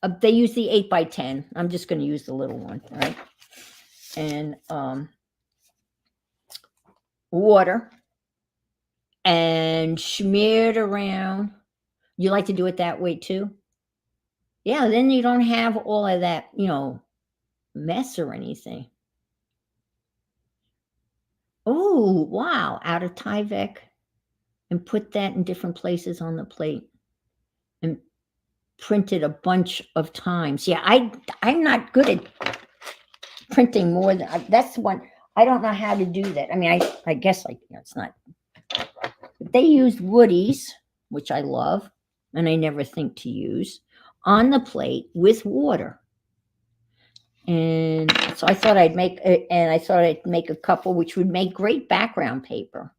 the 8x10. I'm just going to use the little one, right? And water and smear it around. You like to do it that way too? Yeah, then you don't have all of that, mess or anything. Oh, wow. Out of Tyvek and put that in different places on the plate and print it a bunch of times. Yeah, I'm not good at printing more than that's one. I don't know how to do that. I mean, I guess it's not. But they used Woody's, which I love, and I never think to use, on the plate with water. And so I thought I'd make a couple, which would make great background paper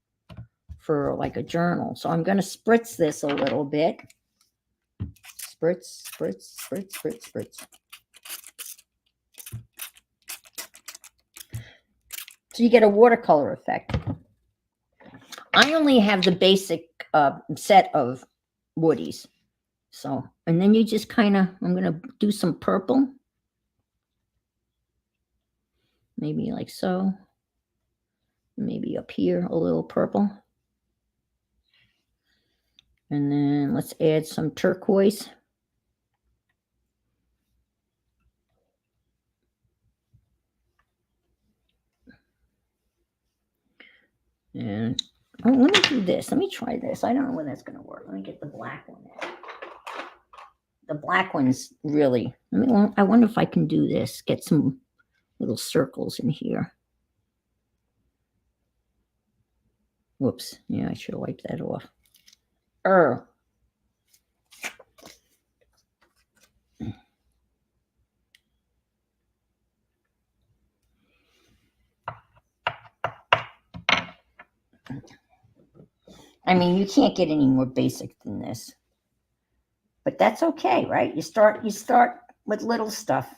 for like a journal. So I'm going to spritz this a little bit. Spritz, spritz, spritz, spritz, spritz. So you get a watercolor effect. I only have the basic set of Woodies. So, and then you just kind of, I'm going to do some purple. Maybe like so. Maybe up here, a little purple. And then let's add some turquoise. And oh, let me do this. Let me try this. I don't know when that's going to work. Let me get the black one out. The black one's really, I wonder if I can do this. Get some little circles in here. Whoops. Yeah, I should have wiped that off. I mean, you can't get any more basic than this. But that's okay, right? You start with little stuff.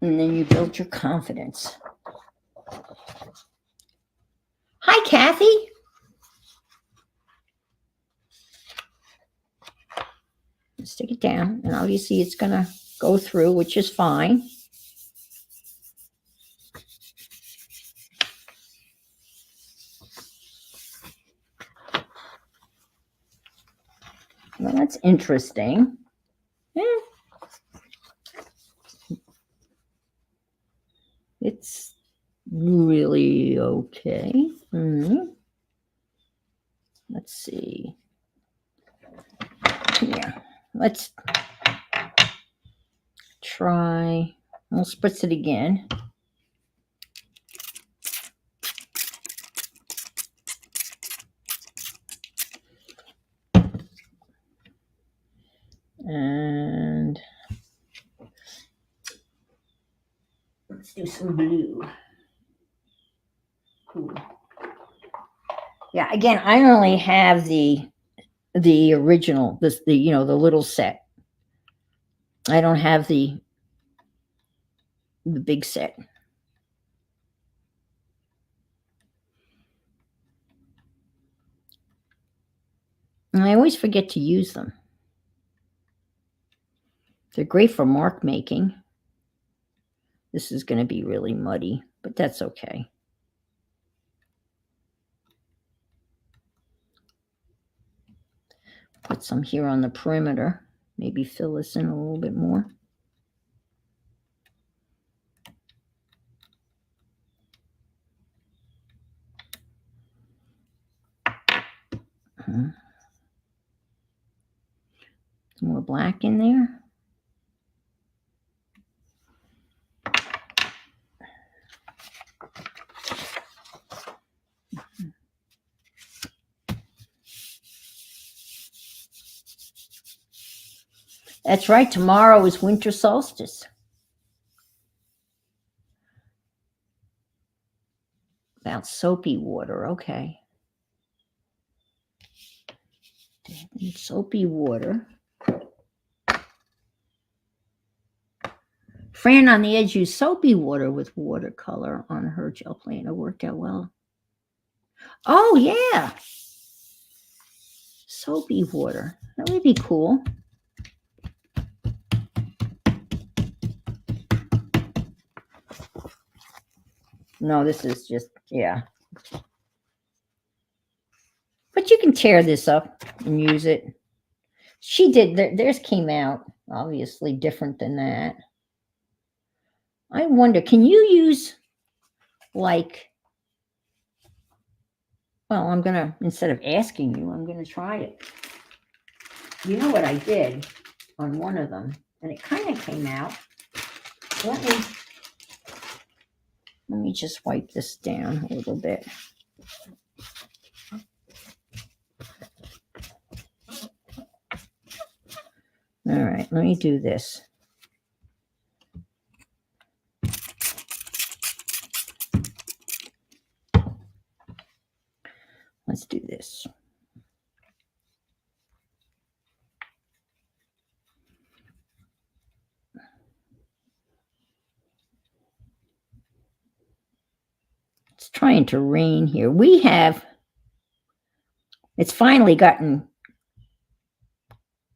And then you build your confidence. Hi, Kathy. Stick it down, and obviously it's going to go through, which is fine. Well, that's interesting. Yeah. It's really okay. Let's see. Yeah, let's try. We'll spritz it again. And let's do some blue. Cool. Yeah, again, I only have the original, the little set. I don't have the big set. And I always forget to use them. They're great for mark making. This is going to be really muddy, but that's okay. Put some here on the perimeter. Maybe fill this in a little bit more. Some more black in there. That's right, tomorrow is winter solstice. About soapy water, okay. Soapy water. Fran on the Edge used soapy water with watercolor on her gel plane. It worked out well. Oh, yeah. Soapy water. That would be cool. No, this is just, yeah. But you can tear this up and use it. She did, theirs came out obviously different than that. I wonder, can you use like, well, I'm going to, instead of asking you, I'm going to try it. You know what I did on one of them, and it kind of came out. Let me just wipe this down a little bit. All right, let me do this. Let's do this. It's trying to rain here. It's finally gotten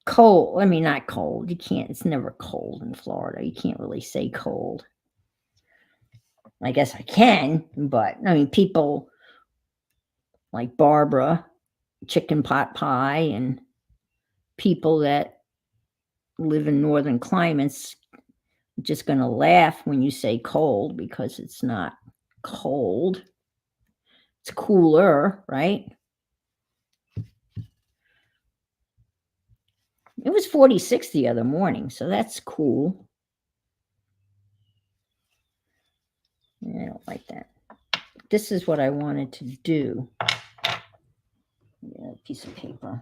cold. I mean, not cold. It's never cold in Florida. You can't really say cold. I guess I can, but I mean, people like Barbara, Chicken Pot Pie, and people that live in northern climates just going to laugh when you say cold, because it's not cold. It's cooler, right? It was 46 the other morning, so that's cool. I don't like that. This is what I wanted to do. Yeah, a piece of paper.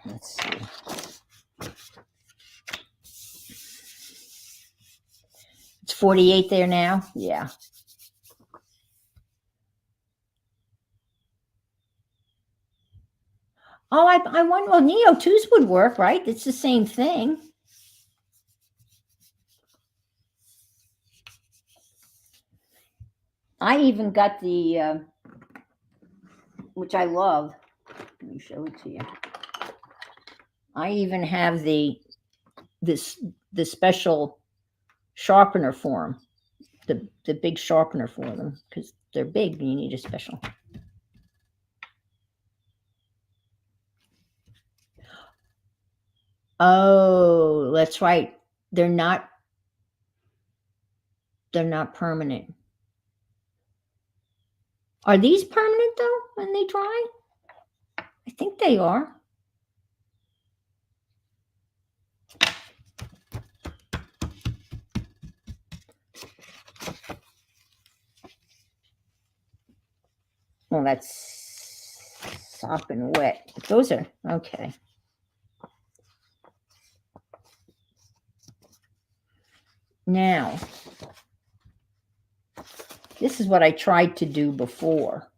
Let's see. It's 48 there now? Yeah. Oh, I wonder, well, Neo 2s would work, right? It's the same thing. I even got the, which I love. Let me show it to you. I even have the special sharpener for them, the big sharpener for them, because they're big and you need a special. Oh, that's right. They're not permanent. Are these permanent though when they dry? I think they are. Well, that's sopping wet. Those are okay. Now, this is what I tried to do before.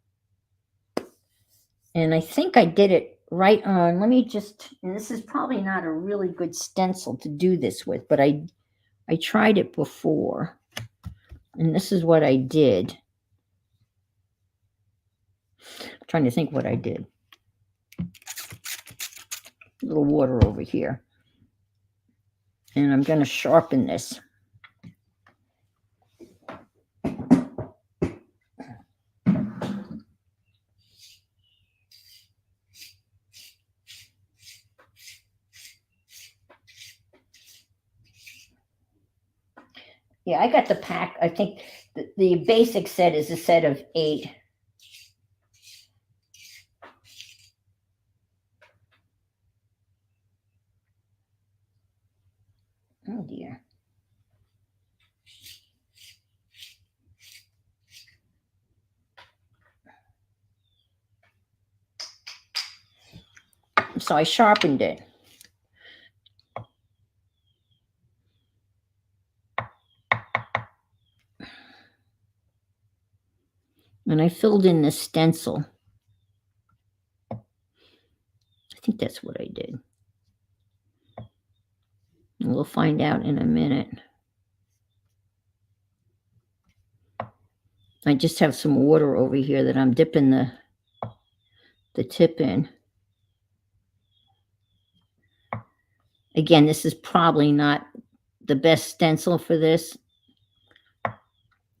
And I think I did it right on. Let me just, and this is probably not a really good stencil to do this with, but I tried it before. And this is what I did. I'm trying to think what I did. A little water over here. And I'm going to sharpen this. Yeah, I got the pack. I think the basic set is a set of 8. Oh dear. So I sharpened it. And I filled in the stencil. I think that's what I did. And we'll find out in a minute. I just have some water over here that I'm dipping the tip in. Again, this is probably not the best stencil for this.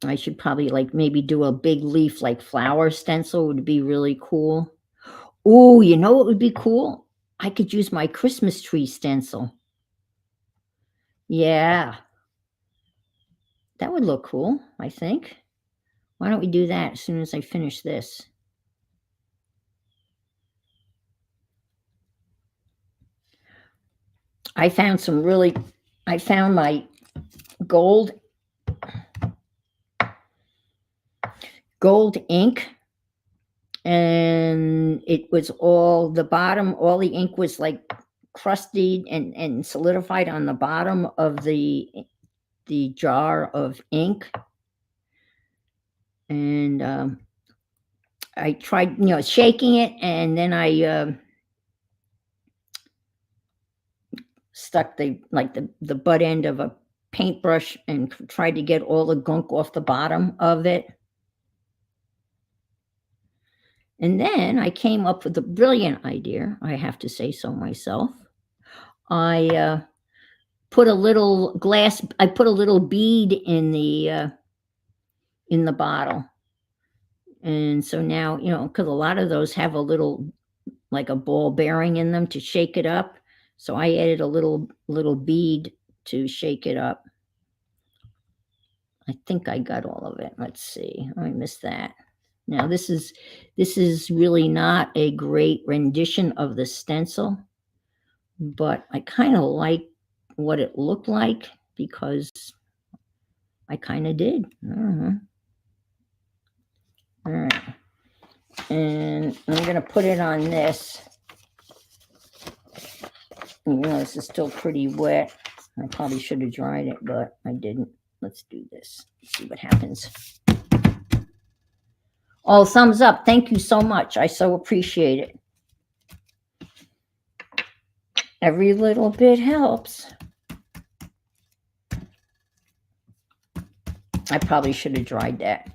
I should probably like maybe do a big leaf like flower stencil would be really cool. Oh, you know what would be cool? I could use my Christmas tree stencil. Yeah, that would look cool, I think. Why don't we do that as soon as I finish this? I found my gold ink, and it was all the bottom, all the ink was like crusty and solidified on the bottom of the jar of ink. And I tried, shaking it, and then I stuck the butt end of a paintbrush and tried to get all the gunk off the bottom of it. And then I came up with a brilliant idea, I have to say so myself. I put a little bead in the bottle. And so now, because a lot of those have a little, like a ball bearing in them to shake it up. So I added a little bead to shake it up. I think I got all of it. Let's see. I missed that. Now this is really not a great rendition of the stencil, but I kind of like what it looked like because I kind of did. All right. And I'm going to put it on this. This is still pretty wet. I probably should have dried it, but I didn't. Let's do this. Let's see what happens. Oh, thumbs up. Thank you so much. I so appreciate it. Every little bit helps. I probably should have dried that.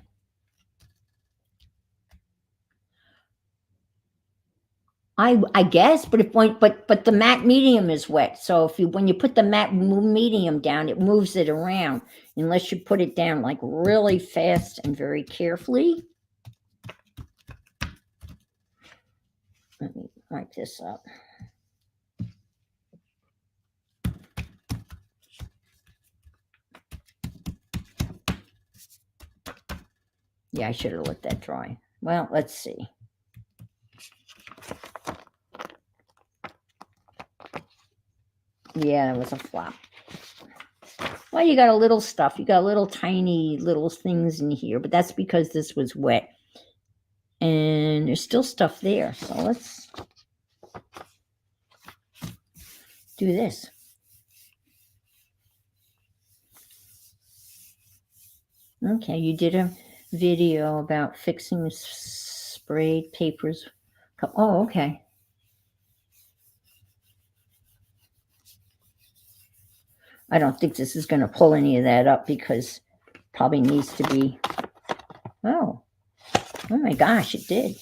I guess, but but the matte medium is wet. So when you put the matte medium down, it moves it around unless you put it down like really fast and very carefully. Let me wipe this up. Yeah, I should have let that dry. Well, let's see. Yeah, it was a flop. Well, you got a little stuff. You got little tiny little things in here, but that's because this was wet. And there's still stuff there. So let's do this. Okay, you did a video about fixing sprayed papers. Oh, okay. I don't think this is going to pull any of that up because it probably needs to be. Oh my gosh, it did.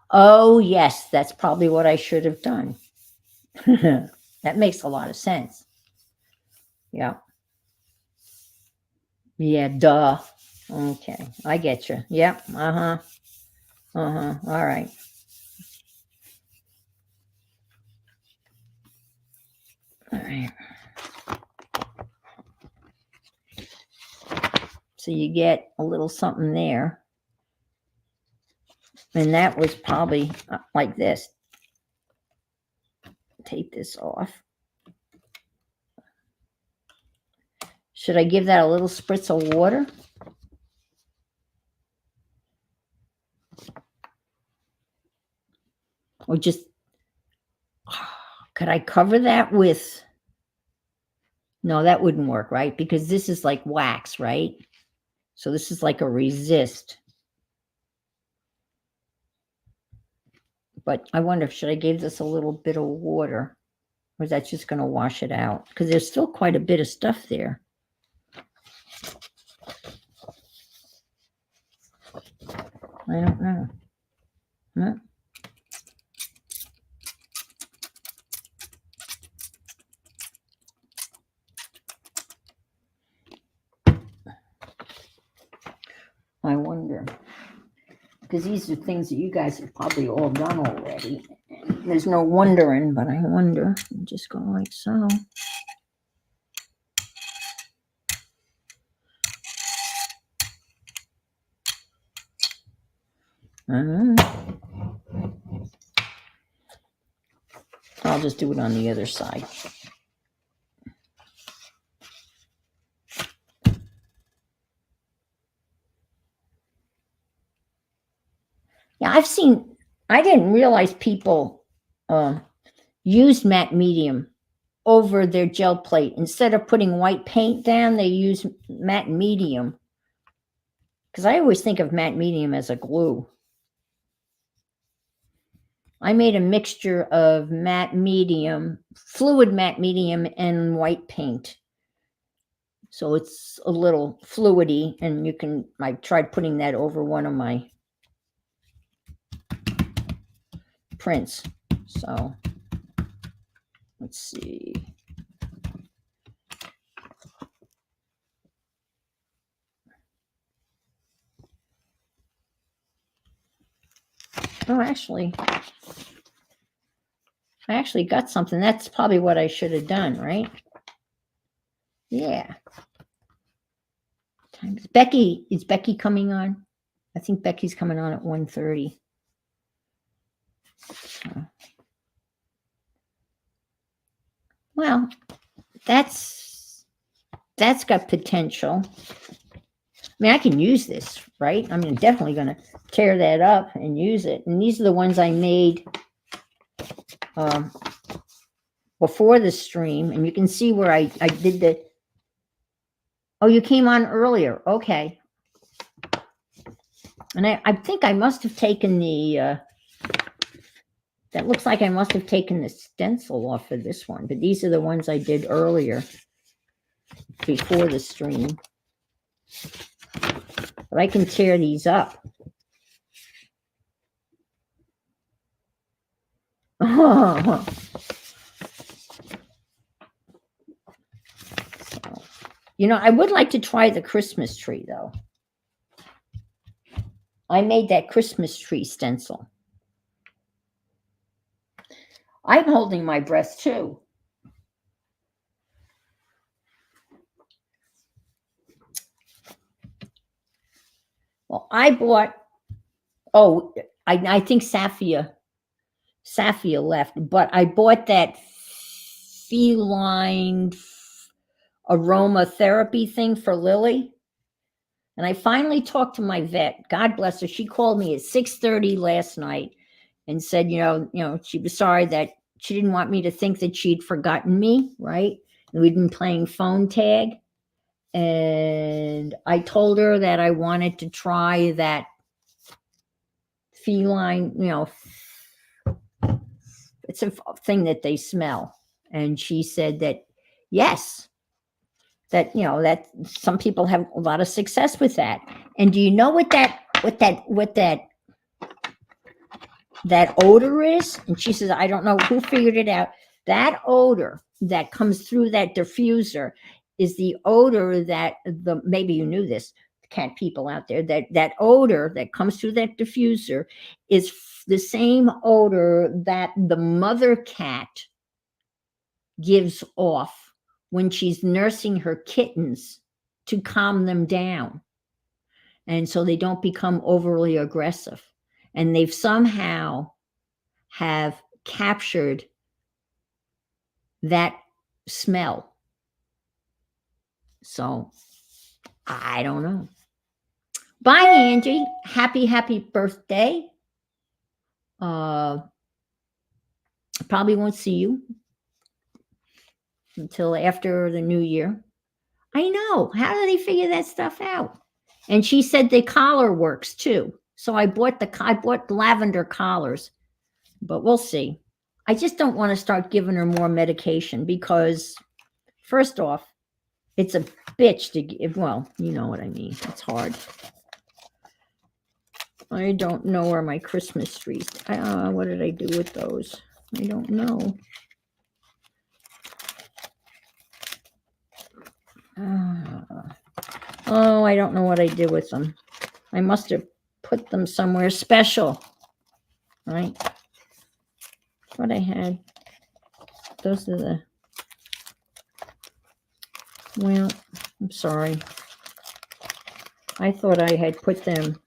Oh, yes, that's probably what I should have done. That makes a lot of sense. Yeah. Yeah, duh. Okay, I get you. Yep. All right. All right. So you get a little something there. And that was probably like this. Take this off. Should I give that a little spritz of water? Or just, could I cover that with, no, that wouldn't work, right? Because this is like wax, right? So this is like a resist. But I wonder, should I give this a little bit of water? Or is that just going to wash it out? Because there's still quite a bit of stuff there. I don't know. I wonder. Because these are things that you guys have probably all done already. And there's no wondering, but I wonder. Just go like so. I'll just do it on the other side. Yeah, I didn't realize people used matte medium over their gel plate. Instead of putting white paint down, they use matte medium. Because I always think of matte medium as a glue. I made a mixture of matte medium, fluid matte medium, and white paint. So it's a little fluidy, and I tried putting that over one of my prints. So let's see. Oh, I actually got something. That's probably what I should have done, right? Yeah. Becky, is Becky coming on? I think Becky's coming on at 1:30. Well, that's got potential. I mean, I can use this, right? I'm definitely going to tear that up and use it. And these are the ones I made before the stream. And you can see where I did the... Oh, you came on earlier. Okay. And I think I must have taken the... that looks like I must have taken the stencil off of this one. But these are the ones I did earlier before the stream. But I can tear these up. So, I would like to try the Christmas tree, though. I made that Christmas tree stencil. I'm holding my breath, too. Well, I bought... Oh, I think Safia left, but I bought that feline aromatherapy thing for Lily. And I finally talked to my vet. God bless her. She called me at 6:30 last night and said, she was sorry that she didn't want me to think that she'd forgotten me, right? And we'd been playing phone tag. And I told her that I wanted to try that feline, it's a thing that they smell. And she said that, yes, that, that some people have a lot of success with that. And do you know what that odor is? And she says, I don't know who figured it out. That odor that comes through that diffuser is the odor that maybe you knew this, cat people out there, that odor that comes through that diffuser is the same odor that the mother cat gives off when she's nursing her kittens to calm them down. And so they don't become overly aggressive. And they've somehow have captured that smell. So I don't know. Bye, Angie. Happy birthday. I probably won't see you until after the new year. I know. How do they figure that stuff out? And she said the collar works too. So I bought lavender collars, but we'll see. I just don't want to start giving her more medication because, first off, it's a bitch to give. Well, you know what I mean. It's hard. I don't know where my Christmas trees. What did I do with those? I don't know. I don't know what I did with them. I must have put them somewhere special, right? What I had. Those are the, well, I'm sorry. I thought I had put them.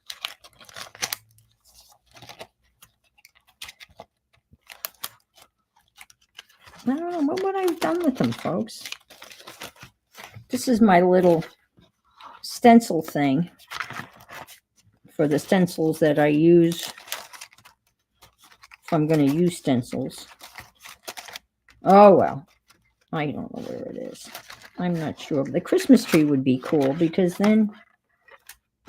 I don't know what I've done with them, folks. This is my little stencil thing for the stencils that I use if I'm going to use stencils. Oh, well, I don't know where it is. I'm not sure. The Christmas tree would be cool because then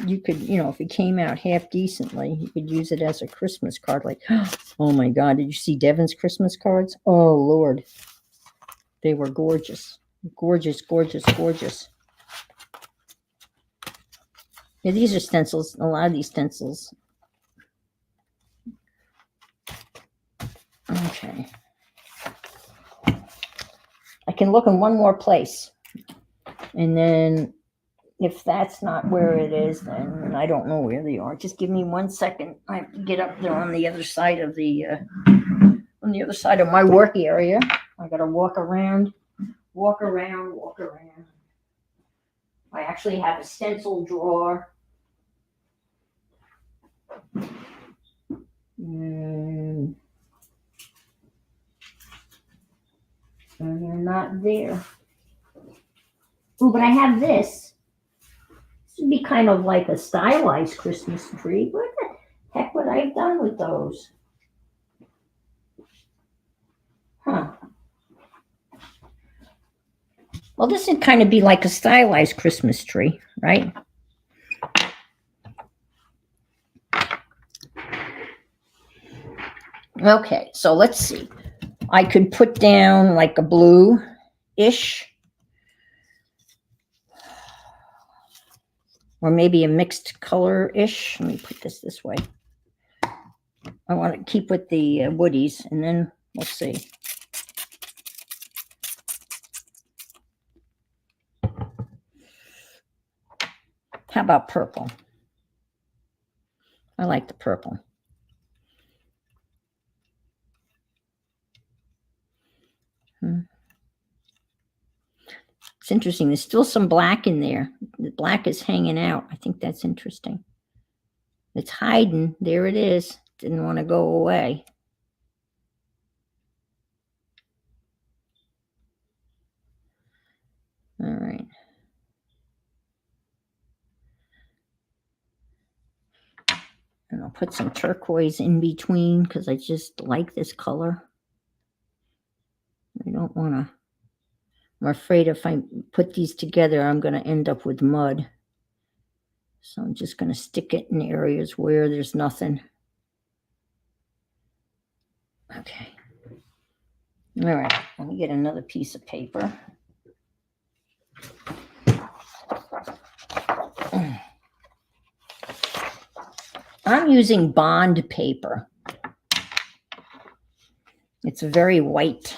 you could, you know, if it came out half decently, you could use it as a Christmas card. Like, oh my God, did you see Devin's Christmas cards? Oh, Lord. They were gorgeous. Gorgeous, gorgeous, gorgeous. Yeah, these are stencils. A lot of these stencils. Okay. I can look in one more place. And then if that's not where it is, then I don't know where they are. Just give me 1 second. I have to get up there on the other side of the my work area. I got to walk around. I actually have a stencil drawer. And they're not there. Oh, but I have this. This would be kind of like a stylized Christmas tree. What the heck would I have done with those? Huh. Well, this would kind of be like a stylized Christmas tree, right? Okay, so let's see. I could put down like a blue-ish, or maybe a mixed color-ish. Let me put this way. I want to keep with the woodies, and then we'll see. How about purple? I like the purple. It's interesting. There's still some black in there. The black is hanging out. I think that's interesting. It's hiding. There it is. Didn't want to go away. All right. And I'll put some turquoise in between because I just like this color. I don't want to. I'm afraid if I put these together, I'm going to end up with mud. So I'm just going to stick it in areas where there's nothing. Okay. All right. Let me get another piece of paper. I'm using bond paper. It's very white.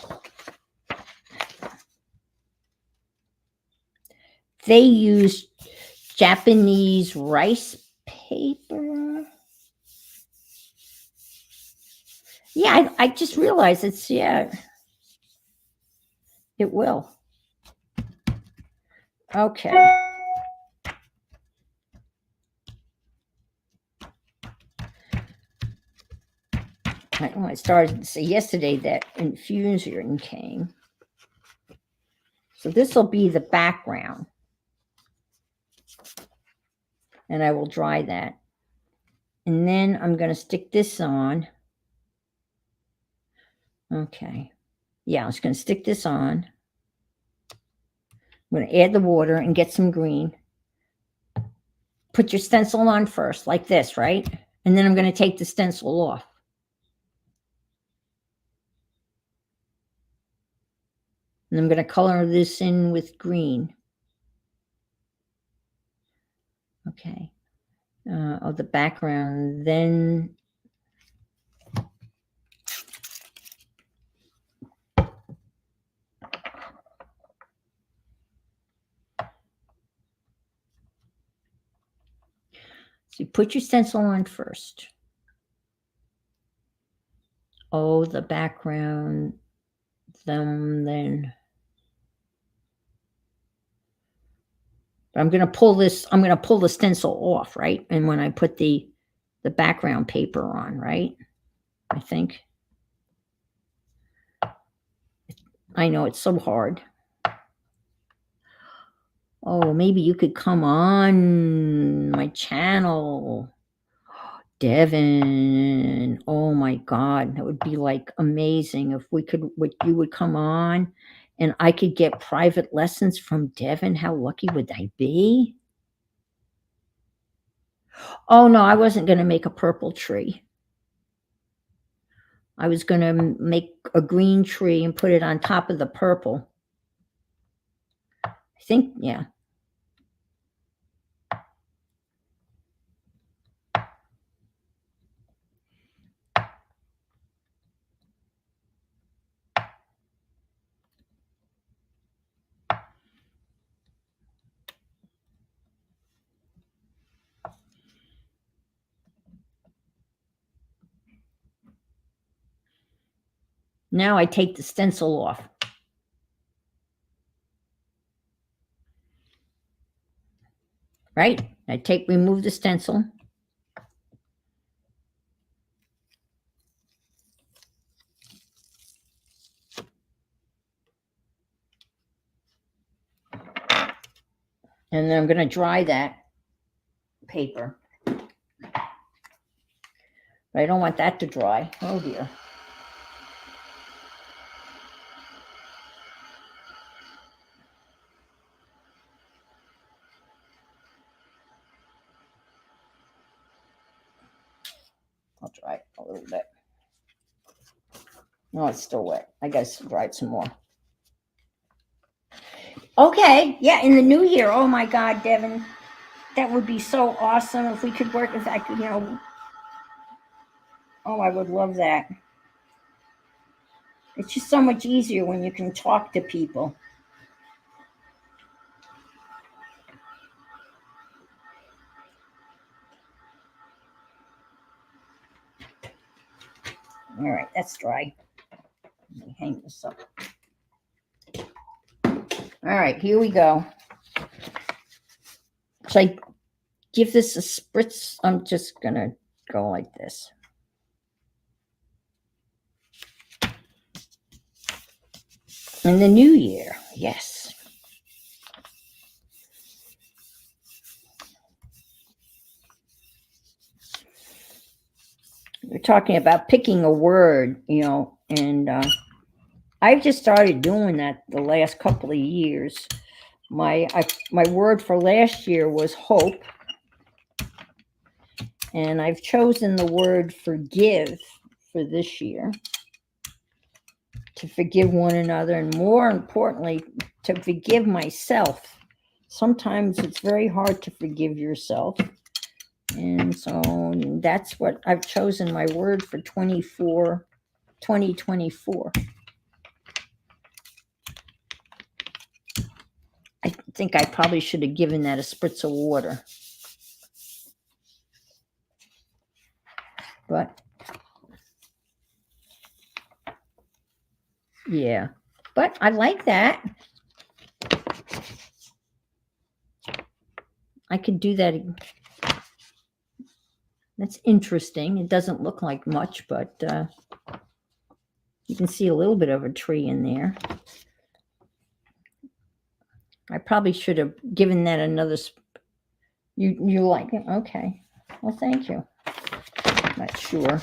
They use Japanese rice paper. Yeah, I just realized it's, yeah, it will. Okay. I started to say yesterday that infusion came. So this will be the background. And I will dry that. And then I'm going to stick this on. Okay. Yeah, I'm just going to stick this on. I'm going to add the water and get some green. Put your stencil on first, like this, right? And then I'm going to take the stencil off. And I'm going to color this in with green. Okay. Of the background, then So you put your stencil on first. Oh, the background, then. I'm going to pull this, I'm going to pull the stencil off, right? And when I put the background paper on, right? I think. I know it's so hard. Oh, maybe you could come on my channel. Devin. Oh my God. That would be like amazing if you would come on and I could get private lessons from Devin. How lucky would I be? Oh no, I wasn't going to make a purple tree. I was going to make a green tree and put it on top of the purple. I think, yeah. Now I take the stencil off. Right? Remove the stencil. And then I'm going to dry that paper. But I don't want that to dry. Oh dear. I'll dry it a little bit. No, it's still wet. I guess dry it some more. Okay. Yeah, in the new year. Oh my God, Devin. That would be so awesome if we could work. If I could, oh, I would love that. It's just so much easier when you can talk to people. All right, that's dry. Let me hang this up. All right, here we go. Should I give this a spritz? I'm just going to go like this. In the new year, yes. We're talking about picking a word, and I've just started doing that the last couple of years. My word for last year was hope, and I've chosen the word forgive for this year. To forgive one another, and more importantly, to forgive myself. Sometimes it's very hard to forgive yourself. And so that's what I've chosen my word for 2024. I think I probably should have given that a spritz of water. But yeah, but I like that. I could do that. That's interesting. It doesn't look like much, but you can see a little bit of a tree in there. I probably should have given that another. You like it? Okay. Well, thank you. Not sure.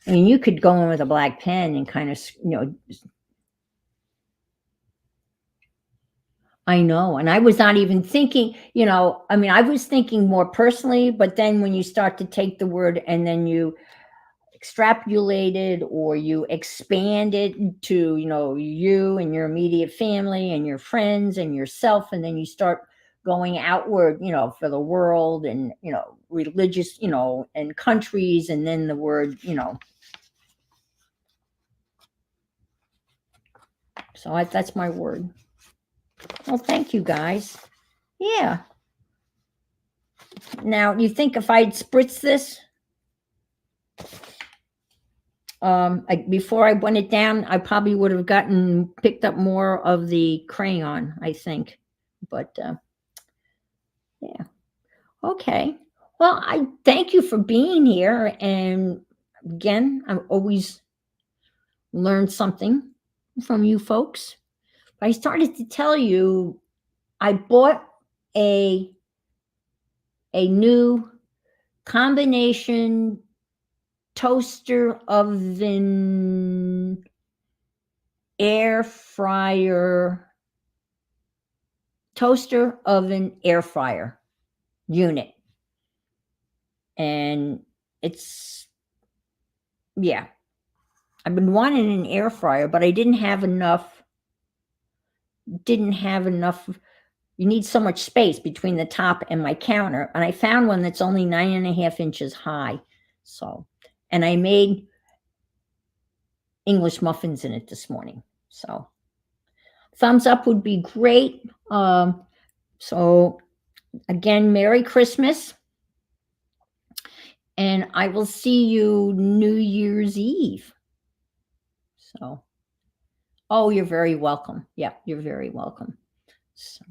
I mean, you could go in with a black pen and kind of, I know. And I was not even thinking, I was thinking more personally, but then when you start to take the word and then you extrapolate it or you expand it to, you and your immediate family and your friends and yourself, and then you start going outward, for the world and, religious, and countries, and then the word, So that's my word. Well, thank you guys. Yeah. Now, you think if I'd spritz this, before I went it down, I probably would have picked up more of the crayon, I think. But yeah. Okay. Well, I thank you for being here. And again, I always learn something from you folks. I started to tell you I bought a new combination toaster oven air fryer toaster oven air fryer unit, and it's, yeah, I've been wanting an air fryer, but I didn't have enough. You need so much space between the top and my counter, and I found one that's only 9.5 inches high. So, and I made English muffins in it this morning. So thumbs up would be great. So again, Merry Christmas. And I will see you New Year's Eve. So, oh, you're very welcome. Yeah, you're very welcome. So,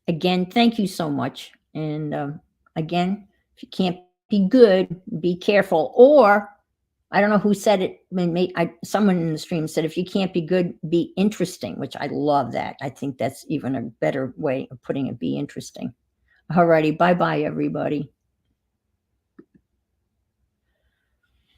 again, thank you so much. And again, if you can't be good, be careful. Or I don't know who said it. Someone in the stream said, if you can't be good, be interesting, which I love that. I think that's even a better way of putting it, be interesting. All righty. Bye-bye, everybody.